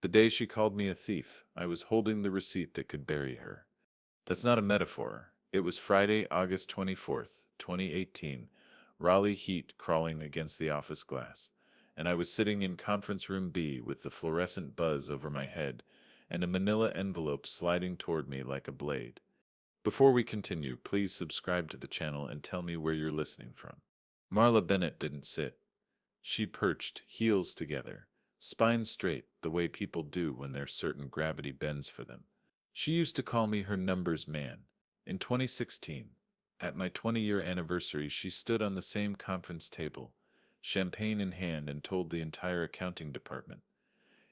The day she called me a thief, I was holding the receipt that could bury her. That's not a metaphor. It was Friday, August 24th, 2018, Raleigh heat crawling against the office glass, and I was sitting in conference room B with the fluorescent buzz over my head and a manila envelope sliding toward me like a blade. Before we continue, please subscribe to the channel and tell me where you're listening from. Marla Bennett didn't sit. She perched, heels together, spine straight, the way people do when their certain gravity bends for them. She used to call me her numbers man. In 2016, at my 20-year anniversary, she stood on the same conference table, champagne in hand, and told the entire accounting department,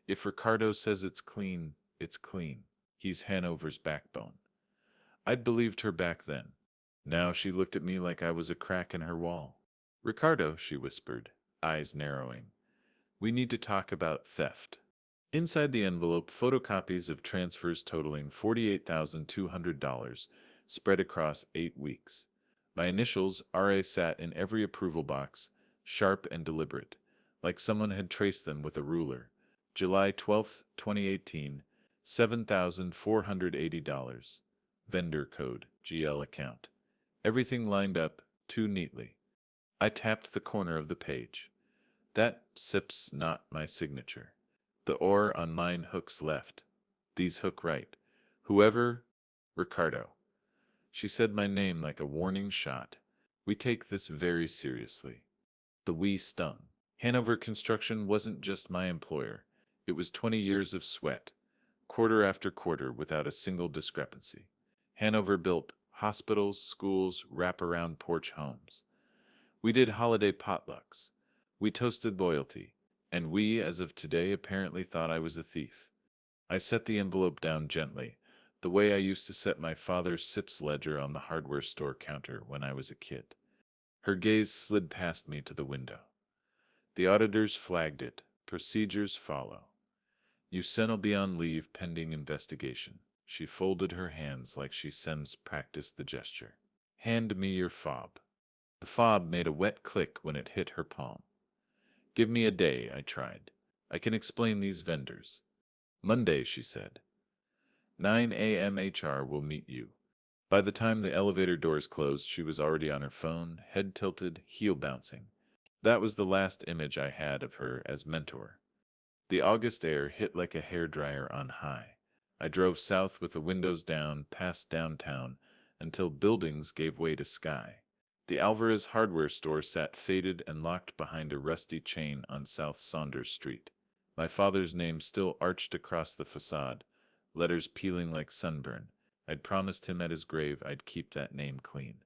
"If Ricardo says it's clean, it's clean. He's Hanover's backbone." I'd believed her back then. Now she looked at me like I was a crack in her wall. "Ricardo," she whispered, eyes narrowing, "we need to talk about theft." Inside the envelope, photocopies of transfers totaling $48,200 spread across 8 weeks. My initials, RA, sat in every approval box, sharp and deliberate, like someone had traced them with a ruler. July 12th, 2018, $7,480. Vendor code, GL account. Everything lined up, too neatly. I tapped the corner of the page. That SIP's not my signature. The or on mine hooks left. These hook right. Whoever, Ricardo. She said my name like a warning shot. We take this very seriously. The we stung. Hanover Construction wasn't just my employer. It was 20 years of sweat, quarter after quarter without a single discrepancy. Hanover built hospitals, schools, wraparound porch homes. We did holiday potlucks. We toasted loyalty. And we, as of today, apparently thought I was a thief. I set the envelope down gently, the way I used to set my father's SIPS ledger on the hardware store counter when I was a kid. Her gaze slid past me to the window. "The auditors flagged it. Procedures follow. Yusen'll be on leave pending investigation." She folded her hands like she sends practice the gesture. "Hand me your fob." The fob made a wet click when it hit her palm. "Give me a day," I tried. "I can explain these vendors." "Monday," she said. 9 a.m. HR will meet you. By the time the elevator doors closed, she was already on her phone, head tilted, heel bouncing. That was the last image I had of her as mentor. The August air hit like a hairdryer on high. I drove south with the windows down, past downtown, until buildings gave way to sky. The Alvarez hardware store sat faded and locked behind a rusty chain on South Saunders Street. My father's name still arched across the facade, letters peeling like sunburn. I'd promised him at his grave I'd keep that name clean.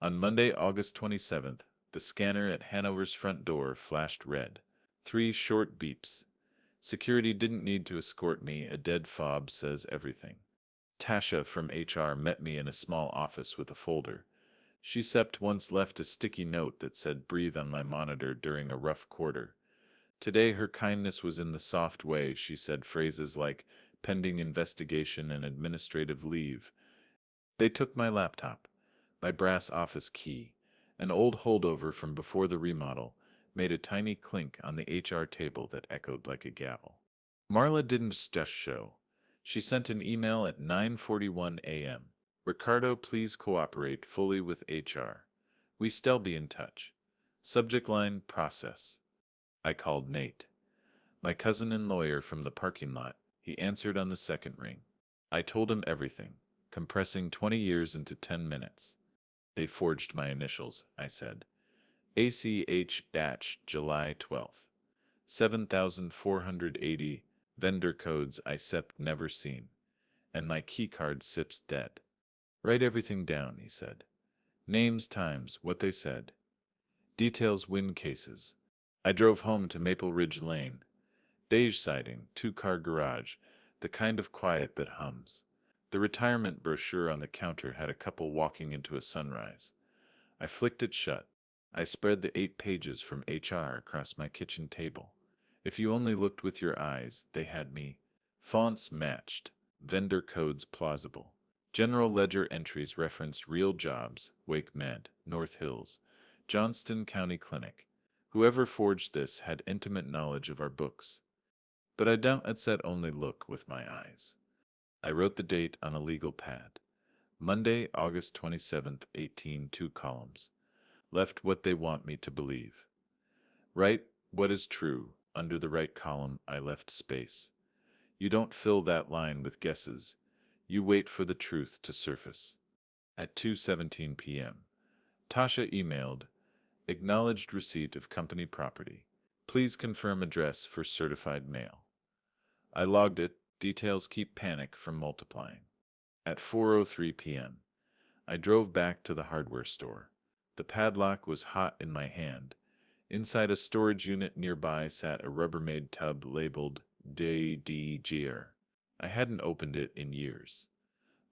On Monday, August 27th, the scanner at Hanover's front door flashed red. 3 short beeps. Security didn't need to escort me. A dead fob says everything. Tasha from HR met me in a small office with a folder. She once left a sticky note that said "breathe" on my monitor during a rough quarter. Today her kindness was in the soft way she said phrases like "pending investigation" and "administrative leave." They took my laptop, my brass office key, an old holdover from before the remodel, made a tiny clink on the HR table that echoed like a gavel. Marla didn't just show. She sent an email at 9:41 a.m. "Ricardo, please cooperate fully with HR. We still be in touch." Subject line, "Process." I called Nate, my cousin and lawyer from the parking lot. He answered on the second ring. I told him everything, compressing 20 years into 10 minutes. "They forged my initials," I said. ACH-July 12th. 7,480 vendor codes I SEP never seen. And my keycard SIP's dead. "Write everything down," he said. "Names, times, what they said. Details, win cases." I drove home to Maple Ridge Lane. Beige siding, 2-car garage, the kind of quiet that hums. The retirement brochure on the counter had a couple walking into a sunrise. I flicked it shut. I spread the 8 pages from HR across my kitchen table. If you only looked with your eyes, they had me. Fonts matched, vendor codes plausible. General ledger entries referenced real jobs, Wake Med, North Hills, Johnston County Clinic. Whoever forged this had intimate knowledge of our books. But I don't said only look with my eyes. I wrote the date on a legal pad. Monday, August 27th, 18, 2 columns. Left what they want me to believe. Write what is true. Under the right column, I left space. You don't fill that line with guesses. You wait for the truth to surface. At 2:17 p.m., Tasha emailed, acknowledged receipt of company property. Please confirm address for certified mail. I logged it. Details keep panic from multiplying. At 4:03 p.m., I drove back to the hardware store. The padlock was hot in my hand. Inside a storage unit nearby sat a Rubbermaid tub labeled DDGR. I hadn't opened it in years.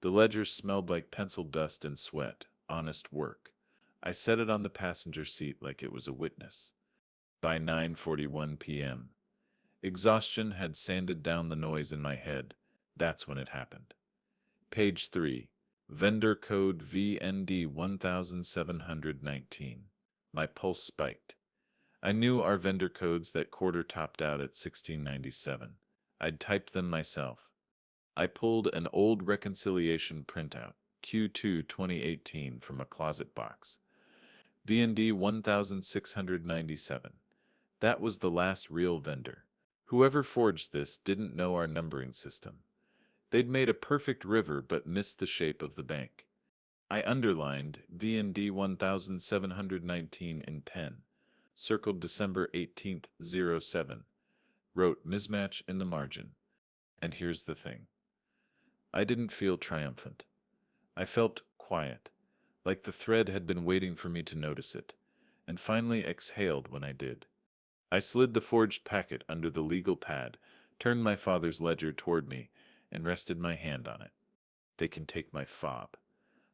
The ledger smelled like pencil dust and sweat, honest work. I set it on the passenger seat like it was a witness. By 9:41 p.m., exhaustion had sanded down the noise in my head. That's when it happened. Page 3. Vendor code VND 1719. My pulse spiked. I knew our vendor codes that quarter topped out at 1697. I'd typed them myself. I pulled an old reconciliation printout, Q2 2018, from a closet box. VND 1697. That was the last real vendor. Whoever forged this didn't know our numbering system. They'd made a perfect river but missed the shape of the bank. I underlined VND 1719 in pen, circled December 18th, 07, wrote mismatch in the margin. And here's the thing. I didn't feel triumphant. I felt quiet, like the thread had been waiting for me to notice it, and finally exhaled when I did. I slid the forged packet under the legal pad, turned my father's ledger toward me, and rested my hand on it. They can take my fob,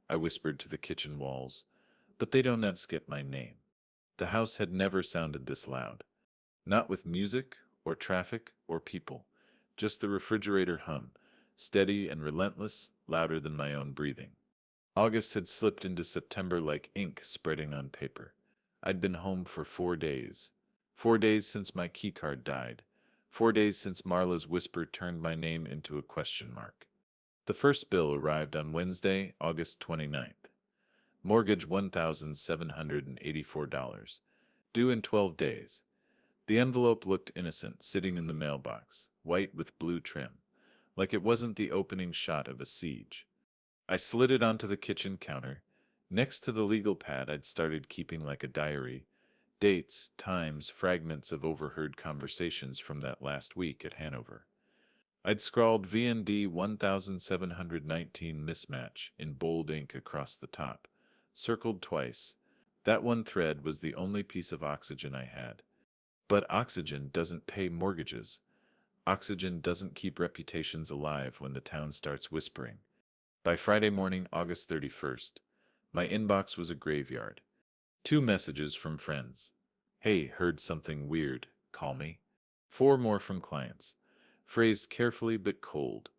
I whispered to the kitchen walls, but they don't skip my name. The house had never sounded this loud. Not with music, or traffic, or people, just the refrigerator hum, steady and relentless, louder than my own breathing. August had slipped into September like ink spreading on paper. I'd been home for 4 days. 4 days since my keycard died. 4 days since Marla's whisper turned my name into a question mark. The first bill arrived on Wednesday, August 29th. Mortgage $1,784. Due in 12 days. The envelope looked innocent, sitting in the mailbox, white with blue trim, like it wasn't the opening shot of a siege. I slid it onto the kitchen counter. Next to the legal pad I'd started keeping like a diary, dates, times, fragments of overheard conversations from that last week at Hanover. I'd scrawled VND 1719 mismatch in bold ink across the top, circled twice. That one thread was the only piece of oxygen I had. But oxygen doesn't pay mortgages. Oxygen doesn't keep reputations alive when the town starts whispering. By Friday morning, August 31st, my inbox was a graveyard. 2 messages from friends. Hey, heard something weird. Call me. 4 more from clients. Phrased carefully but cold.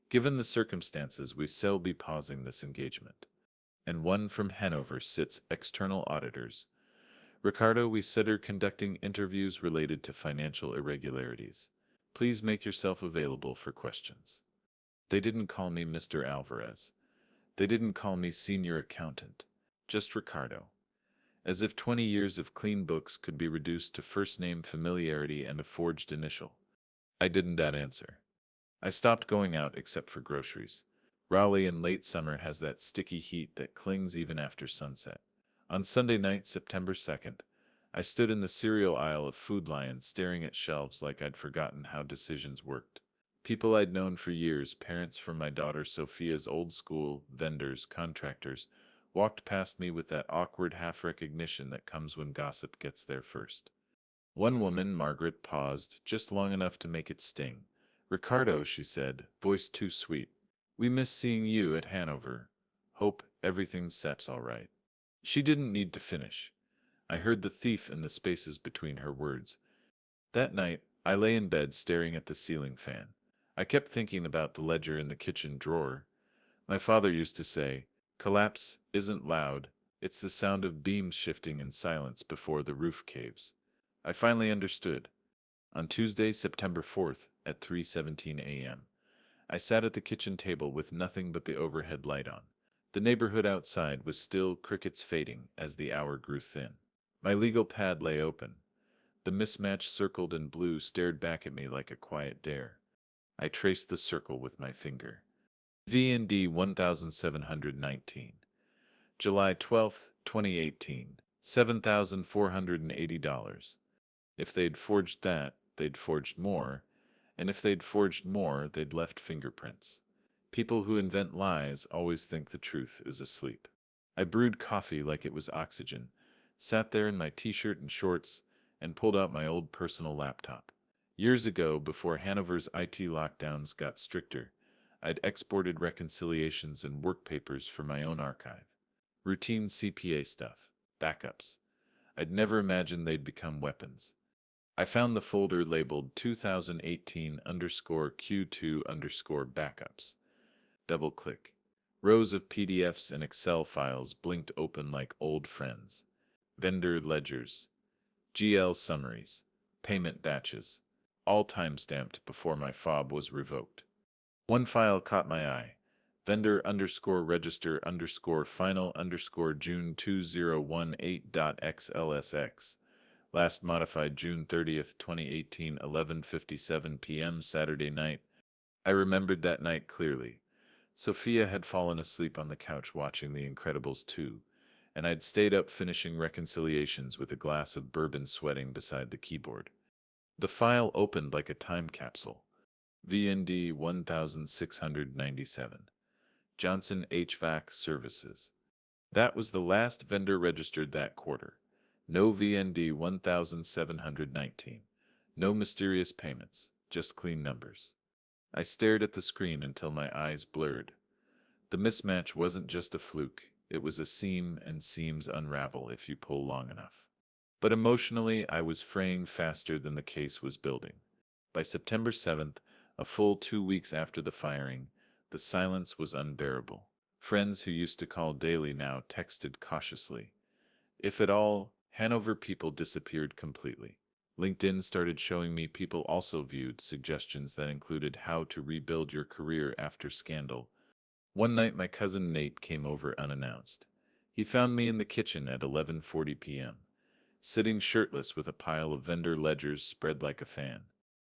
Given the circumstances, we shall be pausing this engagement. And 1 from Hanover sits external auditors. Ricardo, we said are conducting interviews related to financial irregularities. Please make yourself available for questions. They didn't call me Mr. Alvarez. They didn't call me senior accountant. Just Ricardo. As if 20 years of clean books could be reduced to first name familiarity and a forged initial. I didn't answer. I stopped going out except for groceries. Raleigh in late summer has that sticky heat that clings even after sunset. On Sunday night, September 2nd, I stood in the cereal aisle of Food Lion staring at shelves like I'd forgotten how decisions worked. People I'd known for years, parents from my daughter Sophia's old school, vendors, contractors, walked past me with that awkward half-recognition that comes when gossip gets there first. One woman, Margaret, paused, just long enough to make it sting. Ricardo, she said, voice too sweet. We miss seeing you at Hanover. Hope everything's set all right. She didn't need to finish. I heard the thief in the spaces between her words. That night, I lay in bed staring at the ceiling fan. I kept thinking about the ledger in the kitchen drawer. My father used to say, collapse isn't loud, it's the sound of beams shifting in silence before the roof caves. I finally understood. On Tuesday, September 4th, at 3:17 a.m. I sat at the kitchen table with nothing but the overhead light on. The neighborhood outside was still, crickets fading as the hour grew thin. My legal pad lay open. The mismatch circled in blue stared back at me like a quiet dare. I traced the circle with my finger. V&D 1719. July 12th, 2018. $7,480. If they'd forged that, they'd forged more, and if they'd forged more, they'd left fingerprints. People who invent lies always think the truth is asleep. I brewed coffee like it was oxygen, sat there in my t-shirt and shorts, and pulled out my old personal laptop. Years ago, before Hanover's IT lockdowns got stricter, I'd exported reconciliations and work papers for my own archive. Routine CPA stuff, backups. I'd never imagined they'd become weapons. I found the folder labeled 2018_Q2_backups. Double-click. Rows of PDFs and Excel files blinked open like old friends. Vendor ledgers, GL summaries, payment batches, all time-stamped before my fob was revoked. One file caught my eye. Vendor_register_final_June2018.xlsx. Last modified June 30th, 2018, 11:57 p.m. Saturday night. I remembered that night clearly. Sophia had fallen asleep on the couch watching The Incredibles 2, and I'd stayed up finishing reconciliations with a glass of bourbon sweating beside the keyboard. The file opened like a time capsule. VND 1697. Johnson HVAC Services. That was the last vendor registered that quarter. No VND 1719. No mysterious payments, just clean numbers. I stared at the screen until my eyes blurred. The mismatch wasn't just a fluke, it was a seam, and seams unravel if you pull long enough. But emotionally, I was fraying faster than the case was building. By September 7th, a full 2 weeks after the firing, the silence was unbearable. Friends who used to call daily now texted cautiously. If at all, Hanover people disappeared completely. LinkedIn started showing me people also viewed suggestions that included how to rebuild your career after scandal. One night my cousin Nate came over unannounced. He found me in the kitchen at 11:40 p.m., sitting shirtless with a pile of vendor ledgers spread like a fan.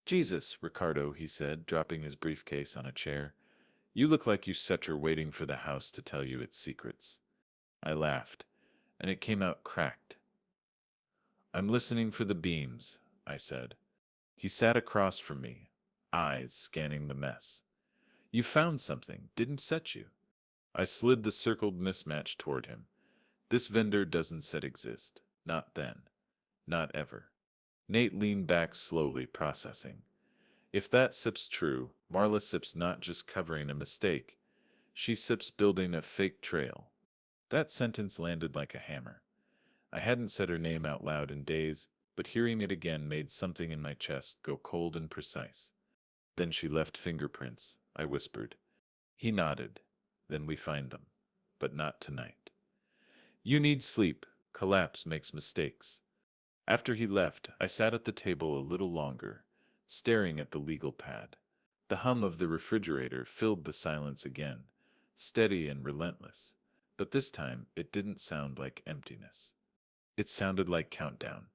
"Jesus, Ricardo," he said, dropping his briefcase on a chair. "You look like you set her waiting for the house to tell you its secrets." I laughed, and it came out cracked. "I'm listening for the beams," I said. He sat across from me, eyes scanning the mess. "You found something, didn't set you." I slid the circled mismatch toward him. "This vendor doesn't set exist. Not then. Not ever." Nate leaned back slowly, processing. "If that sip's true, Marla sip's not just covering a mistake. She sip's building a fake trail." That sentence landed like a hammer. I hadn't said her name out loud in days, but hearing it again made something in my chest go cold and precise. "Then she left fingerprints," I whispered. He nodded. "Then we find them. But not tonight. You need sleep. Collapse makes mistakes." After he left, I sat at the table a little longer, staring at the legal pad. The hum of the refrigerator filled the silence again, steady and relentless. But this time, it didn't sound like emptiness. It sounded like countdown.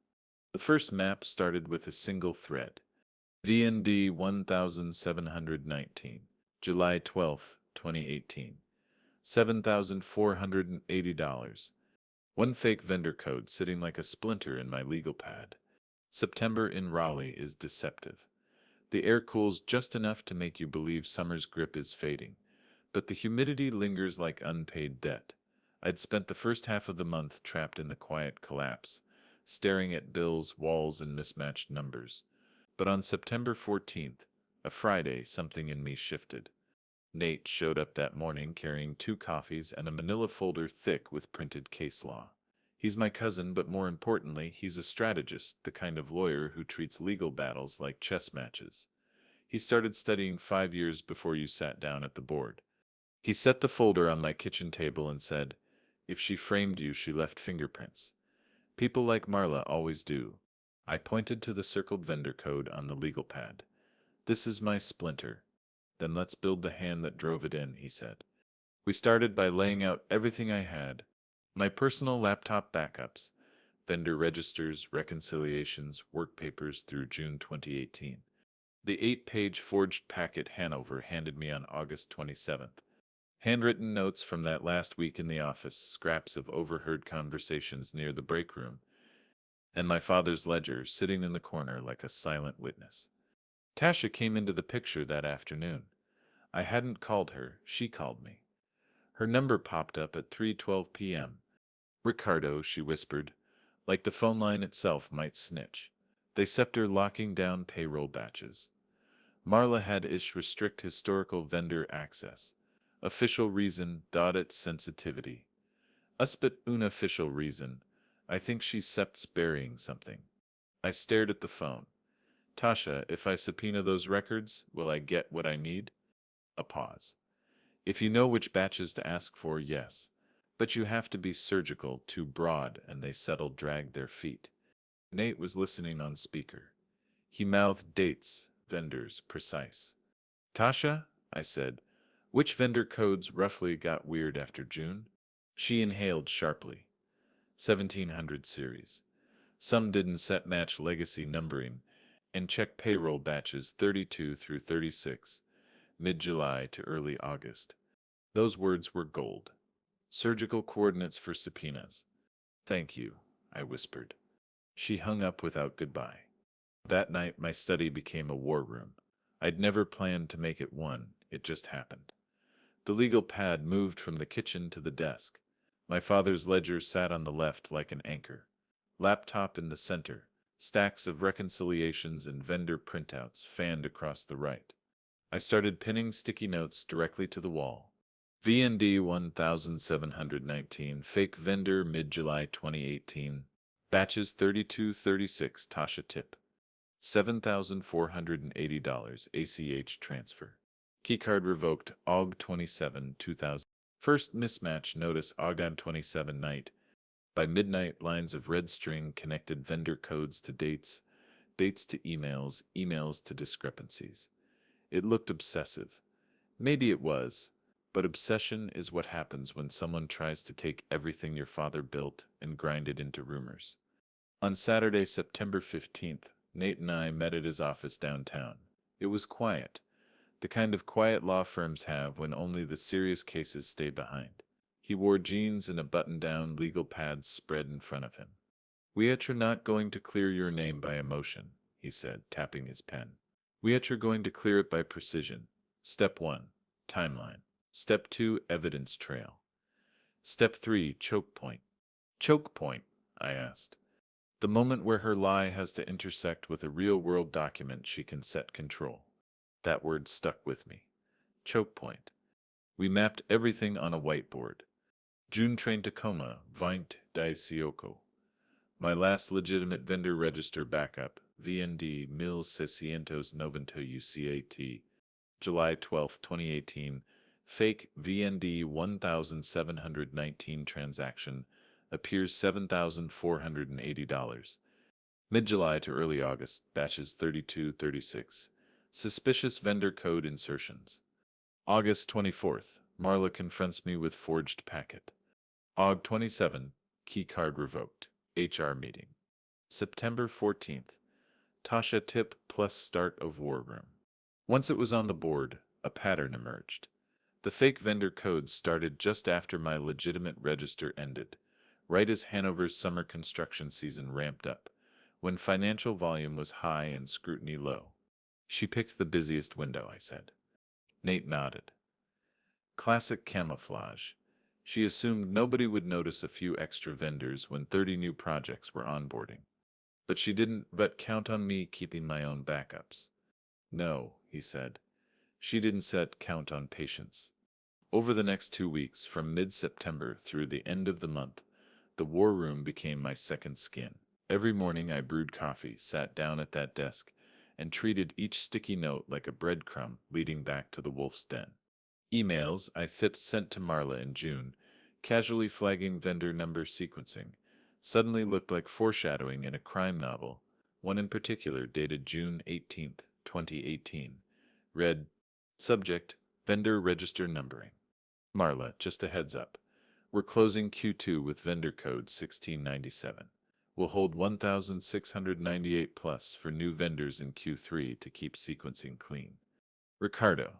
The first map started with a single thread. VND 1719, July 12th, 2018. $7,480. One fake vendor code sitting like a splinter in my legal pad. September in Raleigh is deceptive. The air cools just enough to make you believe summer's grip is fading, but the humidity lingers like unpaid debt. I'd spent the first half of the month trapped in the quiet collapse, staring at bills, walls, and mismatched numbers. But on September 14th, a Friday, something in me shifted. Nate showed up that morning carrying 2 coffees and a manila folder thick with printed case law. He's my cousin, but more importantly, he's a strategist, the kind of lawyer who treats legal battles like chess matches. He started studying 5 years before you sat down at the board. He set the folder on my kitchen table and said, "If she framed you, she left fingerprints. People like Marla always do." I pointed to the circled vendor code on the legal pad. This is my splinter. Then let's build the hand that drove it in, he said. We started by laying out everything I had. My personal laptop backups, vendor registers, reconciliations, work papers through June 2018. The 8-page forged packet Hanover handed me on August 27th. Handwritten notes from that last week in the office, scraps of overheard conversations near the break room, and my father's ledger sitting in the corner like a silent witness. Tasha came into the picture that afternoon. I hadn't called her, she called me. Her number popped up at 3:12 p.m. Ricardo, she whispered, like the phone line itself might snitch. They scepter locking down payroll batches. Marla had ish restrict historical vendor access. Official reason, audit sensitivity. But unofficial reason. I think she scepts burying something. I stared at the phone. Tasha, if I subpoena those records, will I get what I need? A pause. If you know which batches to ask for, yes. But you have to be surgical, too broad, and they settled dragged their feet. Nate was listening on speaker. He mouthed dates, vendors, precise. Tasha, I said, which vendor codes roughly got weird after June? She inhaled sharply. 1700 series. Some didn't set match legacy numbering, and check payroll batches 32 through 36, mid-July to early August. Those words were gold. Surgical coordinates for subpoenas. Thank you, I whispered. She hung up without goodbye. That night my study became a war room. I'd never planned to make it one, it just happened. The legal pad moved from the kitchen to the desk. My father's ledger sat on the left like an anchor. Laptop in the center, stacks of reconciliations and vendor printouts fanned across the right. I started pinning sticky notes directly to the wall. V&D 1719, fake vendor mid-July 2018. Batches 3236, Tasha tip. $7,480 ACH transfer. Keycard revoked Aug 27, 2000. First mismatch notice Aug 27 night. By midnight, lines of red string connected vendor codes to dates, dates to emails, emails to discrepancies. It looked obsessive. Maybe it was, but obsession is what happens when someone tries to take everything your father built and grind it into rumors. On Saturday, September 15th, Nate and I met at his office downtown. It was quiet, the kind of quiet law firms have when only the serious cases stay behind. He wore jeans and a button-down, legal pads spread in front of him. "We're not going to clear your name by emotion," he said, tapping his pen. "We're going to clear it by precision. Step 1, timeline. Step 2, evidence trail. Step 3, choke point." "Choke point?" I asked. "The moment where her lie has to intersect with a real-world document she can set control." That word stuck with me. Choke point. We mapped everything on a whiteboard. June train Tacoma, 2018. My last legitimate vendor register backup, VND 1690 UCAT. July 12, 2018. Fake VND 1719 transaction. Appears $7,480. Mid-July to early August, batches 3236. Suspicious vendor code insertions. August 24th, Marla confronts me with forged packet. Aug 27, keycard revoked. HR meeting. September 14th, Tasha tip plus start of war room. Once it was on the board, a pattern emerged. The fake vendor codes started just after my legitimate register ended, right as Hanover's summer construction season ramped up, when financial volume was high and scrutiny low. "She picked the busiest window," I said. Nate nodded. Classic camouflage. She assumed nobody would notice a few extra vendors when 30 new projects were onboarding. But she didn't count on me keeping my own backups. "No," he said. "She didn't count on patience." Over the next 2 weeks, from mid-September through the end of the month, the war room became my second skin. Every morning I brewed coffee, sat down at that desk, and treated each sticky note like a breadcrumb leading back to the wolf's den. Emails I sent to Marla in June, casually flagging vendor number sequencing, suddenly looked like foreshadowing in a crime novel, one in particular dated June 18th, 2018. Read, subject, vendor register numbering. Marla, just a heads up. We're closing Q2 with vendor code 1697. We'll hold 1,698 plus for new vendors in Q3 to keep sequencing clean. Ricardo.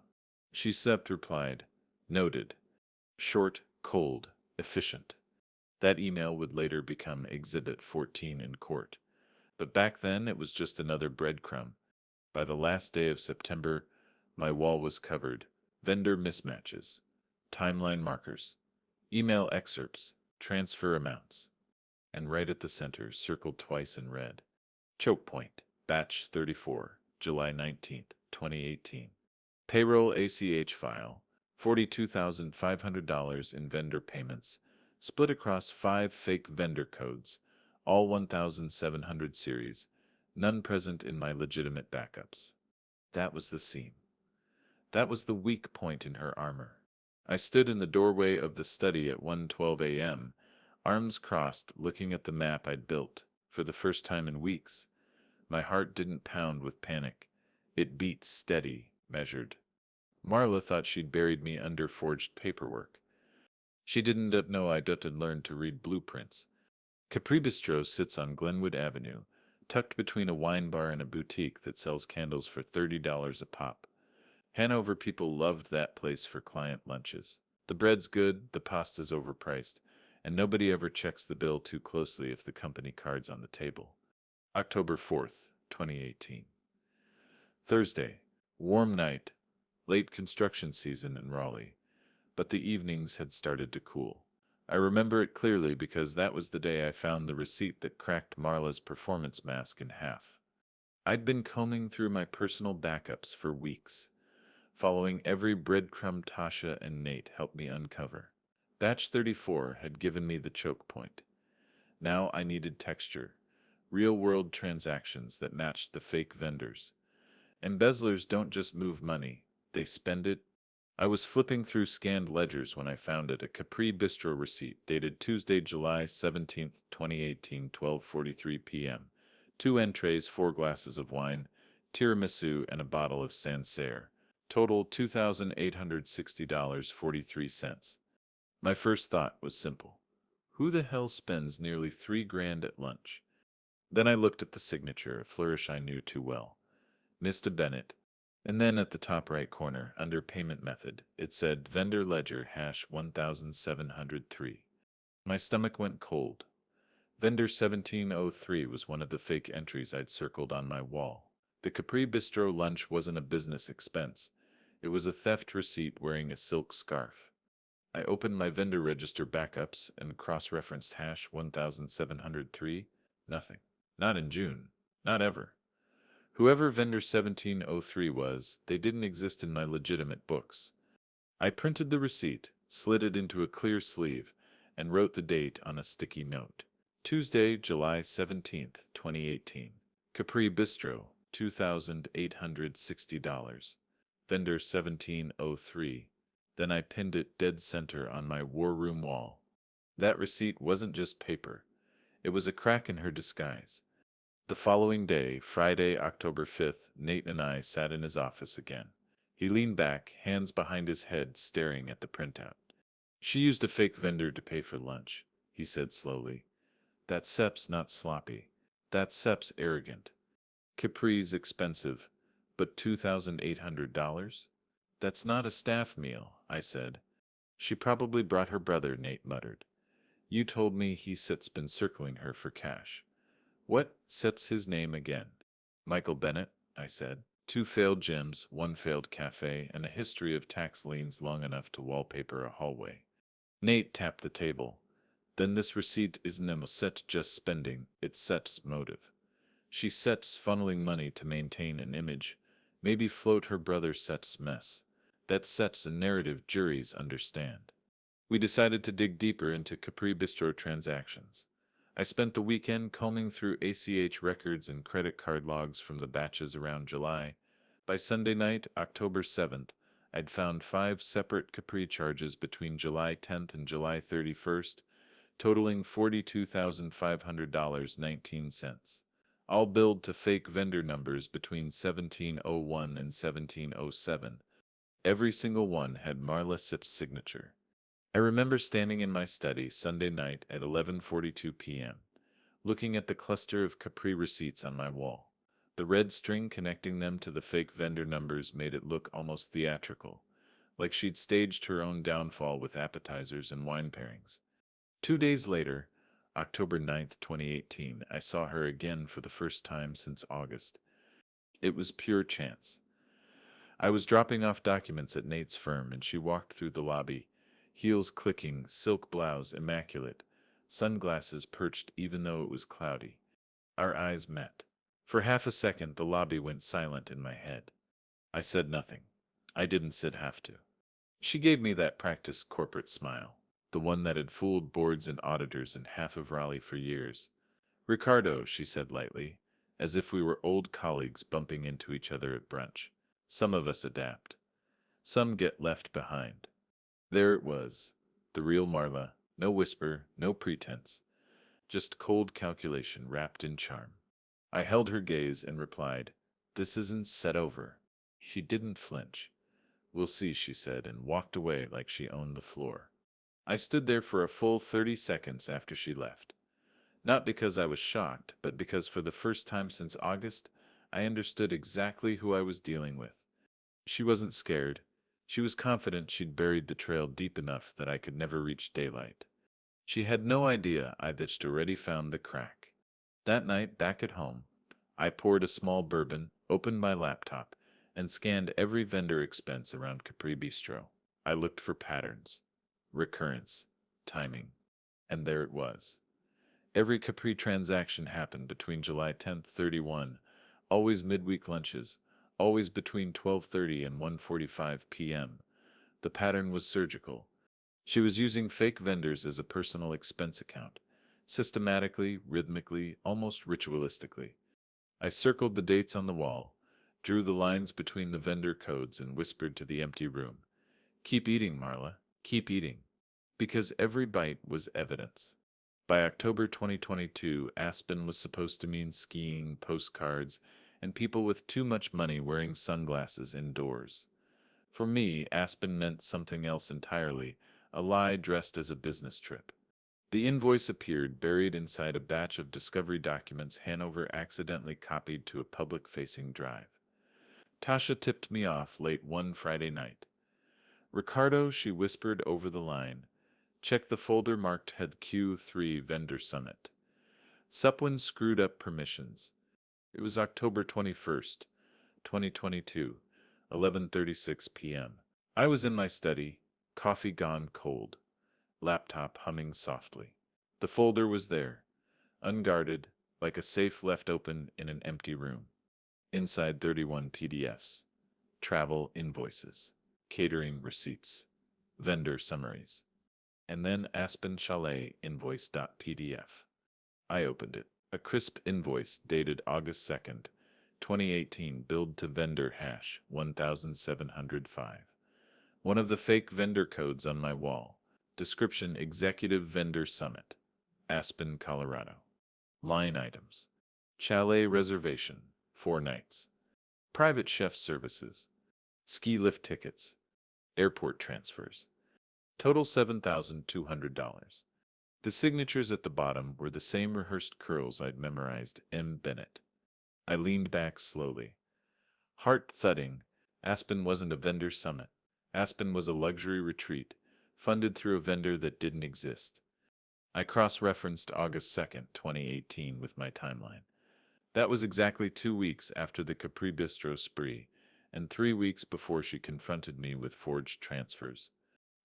She replied, noted. Short, cold, efficient. That email would later become Exhibit 14 in court. But back then it was just another breadcrumb. By the last day of September, my wall was covered. Vendor mismatches, timeline markers, email excerpts, transfer amounts. And right at the center, circled twice in red. Choke point, batch 34, July 19th, 2018. Payroll ACH file, $42,500 in vendor payments, split across 5 fake vendor codes, all 1,700 series, none present in my legitimate backups. That was the seam. That was the weak point in her armor. I stood in the doorway of the study at 1:12 a.m., arms crossed, looking at the map I'd built, for the first time in weeks. My heart didn't pound with panic. It beat steady, measured. Marla thought she'd buried me under forged paperwork. She didn't know I'd learned to read blueprints. Capri Bistro sits on Glenwood Avenue, tucked between a wine bar and a boutique that sells candles for $30 a pop. Hanover people loved that place for client lunches. The bread's good, the pasta's overpriced, and nobody ever checks the bill too closely if the company card's on the table. October 4th, 2018. Thursday, warm night, late construction season in Raleigh, but the evenings had started to cool. I remember it clearly because that was the day I found the receipt that cracked Marla's performance mask in half. I'd been combing through my personal backups for weeks, following every breadcrumb Tasha and Nate helped me uncover. Batch 34 had given me the choke point. Now I needed texture, real-world transactions that matched the fake vendors. Embezzlers don't just move money, they spend it. I was flipping through scanned ledgers when I found it, a Capri Bistro receipt dated Tuesday, July 17, 2018, 12:43 p.m. 2 entrees, 4 glasses of wine, tiramisu, and a bottle of Sancerre. Total $2,860.43. My first thought was simple. Who the hell spends nearly $3,000 at lunch? Then I looked at the signature, a flourish I knew too well. Marla Bennett. And then at the top right corner, under payment method, it said vendor ledger #1703. My stomach went cold. Vendor 1703 was one of the fake entries I'd circled on my wall. The Capri Bistro lunch wasn't a business expense. It was a theft receipt wearing a silk scarf. I opened my vendor register backups and cross-referenced #1703. Nothing. Not in June. Not ever. Whoever vendor 1703 was, they didn't exist in my legitimate books. I printed the receipt, slid it into a clear sleeve, and wrote the date on a sticky note. Tuesday, July 17th, 2018. Capri Bistro, $2,860. Vendor 1703. Then I pinned it dead center on my war room wall. That receipt wasn't just paper. It was a crack in her disguise. The following day, Friday, October 5th, Nate and I sat in his office again. He leaned back, hands behind his head, staring at the printout. She used a fake vendor to pay for lunch, he said slowly. That Sep's not sloppy. That Sep's arrogant. Capri's expensive, but $2,800? That's not a staff meal, I said. She probably brought her brother, Nate muttered. You told me Sep's been circling her for cash. What? Sep's his name again. Michael Bennett, I said. 2 failed gyms, 1 failed cafe, and a history of tax liens long enough to wallpaper a hallway. Nate tapped the table. Then this receipt isn't a set just spending, it's Sep's motive. She Sep's funneling money to maintain an image, maybe float her brother Sep's mess. That Sep's a narrative juries understand. We decided to dig deeper into Capri Bistro transactions. I spent the weekend combing through ACH records and credit card logs from the batches around July. By Sunday night, October 7th, I'd found 5 separate Capri charges between July 10th and July 31st, totaling $42,500.19. all billed to fake vendor numbers between 1701 and 1707. Every single one had Marla Sipp's signature. I remember standing in my study Sunday night at 11:42 p.m., looking at the cluster of Capri receipts on my wall. The red string connecting them to the fake vendor numbers made it look almost theatrical, like she'd staged her own downfall with appetizers and wine pairings. 2 days later, October 9th, 2018, I saw her again for the first time since August. It was pure chance. I was dropping off documents at Nate's firm, and she walked through the lobby, heels clicking, silk blouse immaculate, sunglasses perched even though it was cloudy. Our eyes met. For half a second, the lobby went silent in my head. I said nothing. I didn't have to. She gave me that practiced corporate smile, the one that had fooled boards and auditors in half of Raleigh for years. "Ricardo," she said lightly, as if we were old colleagues bumping into each other at brunch. "Some of us adapt. Some get left behind." There it was, the real Marla, no whisper, no pretense, just cold calculation wrapped in charm. I held her gaze and replied, "This isn't set over." She didn't flinch. "We'll see," she said, and walked away like she owned the floor. I stood there for a full 30 seconds after she left. Not because I was shocked, but because for the first time since August, I understood exactly who I was dealing with. She wasn't scared. She was confident she'd buried the trail deep enough that I could never reach daylight. She had no idea I'd already found the crack. That night, back at home, I poured a small bourbon, opened my laptop, and scanned every vendor expense around Capri Bistro. I looked for patterns, recurrence, timing, and there it was. Every Capri transaction happened between July 10th, 31, always midweek lunches, always between 12:30 and 1:45 p.m. The pattern was surgical. She was using fake vendors as a personal expense account, systematically, rhythmically, almost ritualistically. I circled the dates on the wall, drew the lines between the vendor codes, and whispered to the empty room, "Keep eating, Marla, keep eating." Because every bite was evidence. By October 2022, Aspen was supposed to mean skiing, postcards, and people with too much money wearing sunglasses indoors. For me, Aspen meant something else entirely, a lie dressed as a business trip. The invoice appeared buried inside a batch of discovery documents Hanover accidentally copied to a public-facing drive. Tasha tipped me off late one Friday night. "Ricardo," she whispered over the line, "check the folder marked Head Q3 Vendor Summit." Supwin screwed up permissions. It was October 21st, 2022, 11:36 p.m. I was in my study, coffee gone cold, laptop humming softly. The folder was there, unguarded, like a safe left open in an empty room. Inside 31 PDFs, travel invoices, catering receipts, vendor summaries, and then Aspen Chalet invoice.pdf. I opened it. A crisp invoice dated August 2nd, 2018, billed to vendor hash 1705. One of the fake vendor codes on my wall. Description: Executive Vendor Summit, Aspen, Colorado. Line items: chalet reservation, 4 nights. Private chef services. Ski lift tickets. Airport transfers. Total $7,200. The signatures at the bottom were the same rehearsed curls I'd memorized: M. Bennett. I leaned back slowly. Heart thudding. Aspen wasn't a vendor summit. Aspen was a luxury retreat, funded through a vendor that didn't exist. I cross-referenced August 2nd, 2018 with my timeline. That was exactly 2 weeks after the Capri Bistro spree, and 3 weeks before she confronted me with forged transfers.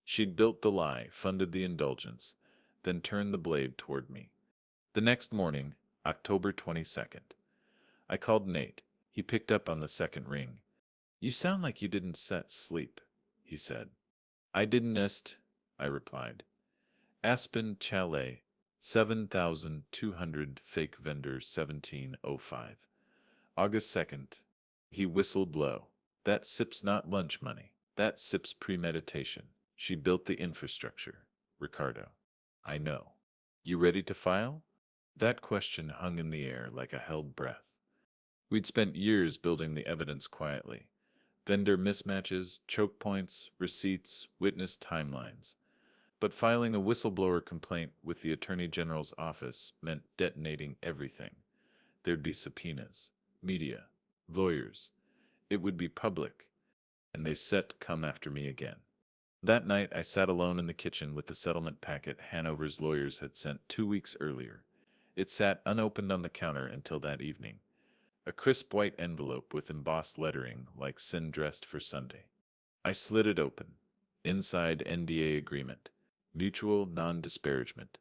She'd built the lie, funded the indulgence, then turned the blade toward me. The next morning, October 22nd, I called Nate. He picked up on the second ring. "You sound like you didn't sleep," he said. "I didn't," I replied. Aspen Chalet, 7,200, fake vendor 1705. August 2nd. He whistled low. "That sip's not lunch money. That sip's premeditation. She built the infrastructure. Ricardo." "I know. You ready to file?" That question hung in the air like a held breath. We'd spent years building the evidence quietly. Vendor mismatches, choke points, receipts, witness timelines. But filing a whistleblower complaint with the Attorney General's office meant detonating everything. There'd be subpoenas, media, lawyers. It would be public, and they set to come after me again. That night, I sat alone in the kitchen with the settlement packet Hanover's lawyers had sent 2 weeks earlier. It sat unopened on the counter until that evening. A crisp white envelope with embossed lettering like sin dressed for Sunday. I slid it open. Inside NDA agreement. Mutual non-disparagement.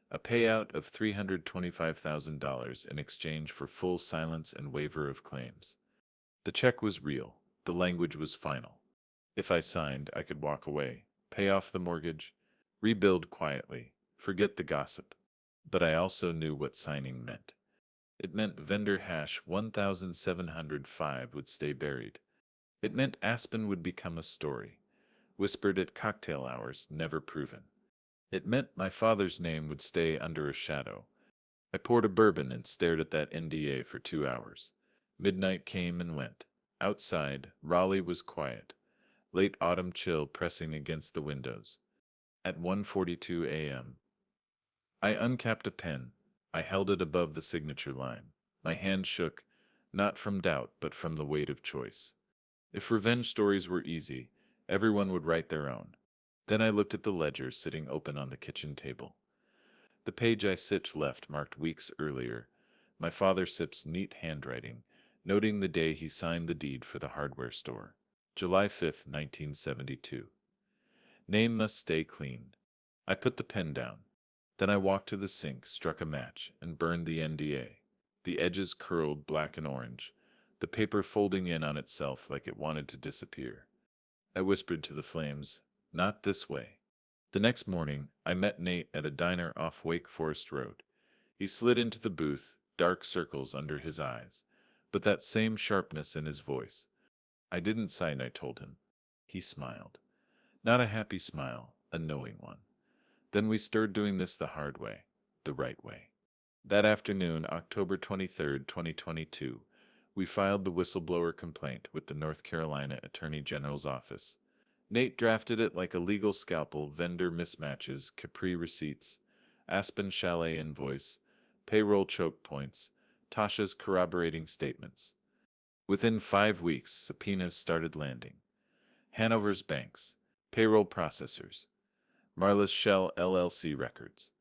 A payout of $325,000 in exchange for full silence and waiver of claims. The check was real. The language was final. If I signed, I could walk away, pay off the mortgage, rebuild quietly, forget the gossip. But I also knew what signing meant. It meant vendor hash 1705 would stay buried. It meant Aspen would become a story, whispered at cocktail hours, never proven. It meant my father's name would stay under a shadow. I poured a bourbon and stared at that NDA for 2 hours. Midnight came and went. Outside, Raleigh was quiet, late autumn chill pressing against the windows. At 1:42 a.m., I uncapped a pen. I held it above the signature line. My hand shook, not from doubt, but from the weight of choice. If revenge stories were easy, everyone would write their own. Then I looked at the ledger sitting open on the kitchen table. The page I Sitch left marked weeks earlier, my father Sip's neat handwriting, noting the day he signed the deed for the hardware store. July 5th, 1972. Name must stay clean. I put the pen down. Then I walked to the sink, struck a match, and burned the NDA. The edges curled black and orange, the paper folding in on itself like it wanted to disappear. I whispered to the flames, "Not this way." The next morning, I met Nate at a diner off Wake Forest Road. He slid into the booth, dark circles under his eyes, but that same sharpness in his voice. "I didn't sign," I told him. He smiled. Not a happy smile, a knowing one. Then we started doing this the hard way, the right way. That afternoon, October 23rd, 2022, we filed the whistleblower complaint with the North Carolina Attorney General's office. Nate drafted it like a legal scalpel: vendor mismatches, Capri receipts, Aspen Chalet invoice, payroll choke points, Tasha's corroborating statements. Within 5 weeks, subpoenas started landing. Hanover's banks, payroll processors, Marla's Shell LLC records.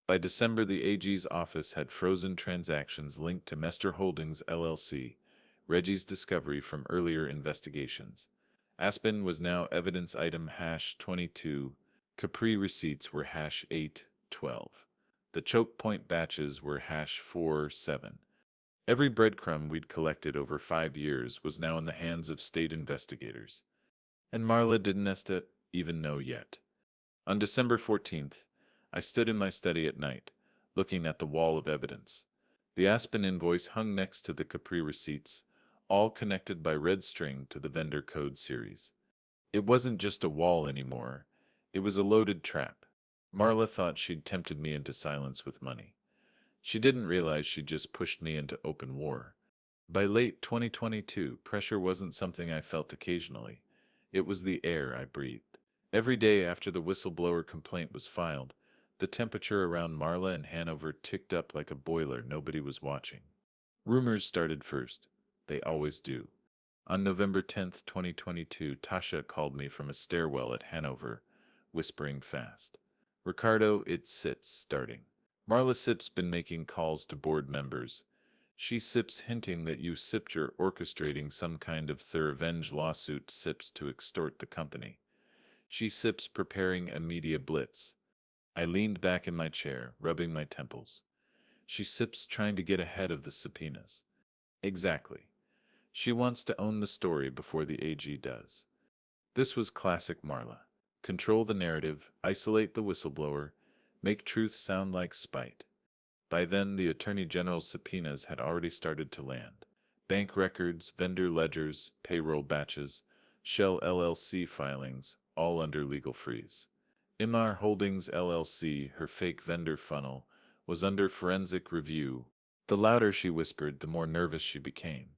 By December, the AG's office had frozen transactions linked to Mester Holdings LLC, Reggie's discovery from earlier investigations. Aspen was now evidence item hash 22. Capri receipts were hash 812. The choke point batches were hash 47. Every breadcrumb we'd collected over 5 years was now in the hands of state investigators. And Marla didn't even know yet. On December 14th, I stood in my study at night, looking at the wall of evidence. The Aspen invoice hung next to the Capri receipts, all connected by red string to the vendor code series. It wasn't just a wall anymore. It was a loaded trap. Marla thought she'd tempted me into silence with money. She didn't realize she'd just pushed me into open war. By late 2022, pressure wasn't something I felt occasionally. It was the air I breathed. Every day after the whistleblower complaint was filed, the temperature around Marla and Hanover ticked up like a boiler nobody was watching. Rumors started first. They always do. On November 10th, 2022, Tasha called me from a stairwell at Hanover, whispering fast. "Ricardo, it sits starting. Marla Sip's been making calls to board members. She Sips hinting that you Sips are orchestrating some kind of revenge lawsuit Sips to extort the company. She Sips preparing a media blitz." I leaned back in my chair, rubbing my temples. She Sips trying to get ahead of the subpoenas. Exactly. She wants to own the story before the AG does. This was classic Marla. Control the narrative, isolate the whistleblower, make truth sound like spite. By then, the Attorney General's subpoenas had already started to land. Bank records, vendor ledgers, payroll batches, Shell LLC filings, all under legal freeze. MR Holdings LLC, her fake vendor funnel, was under forensic review. The louder she whispered, the more nervous she became.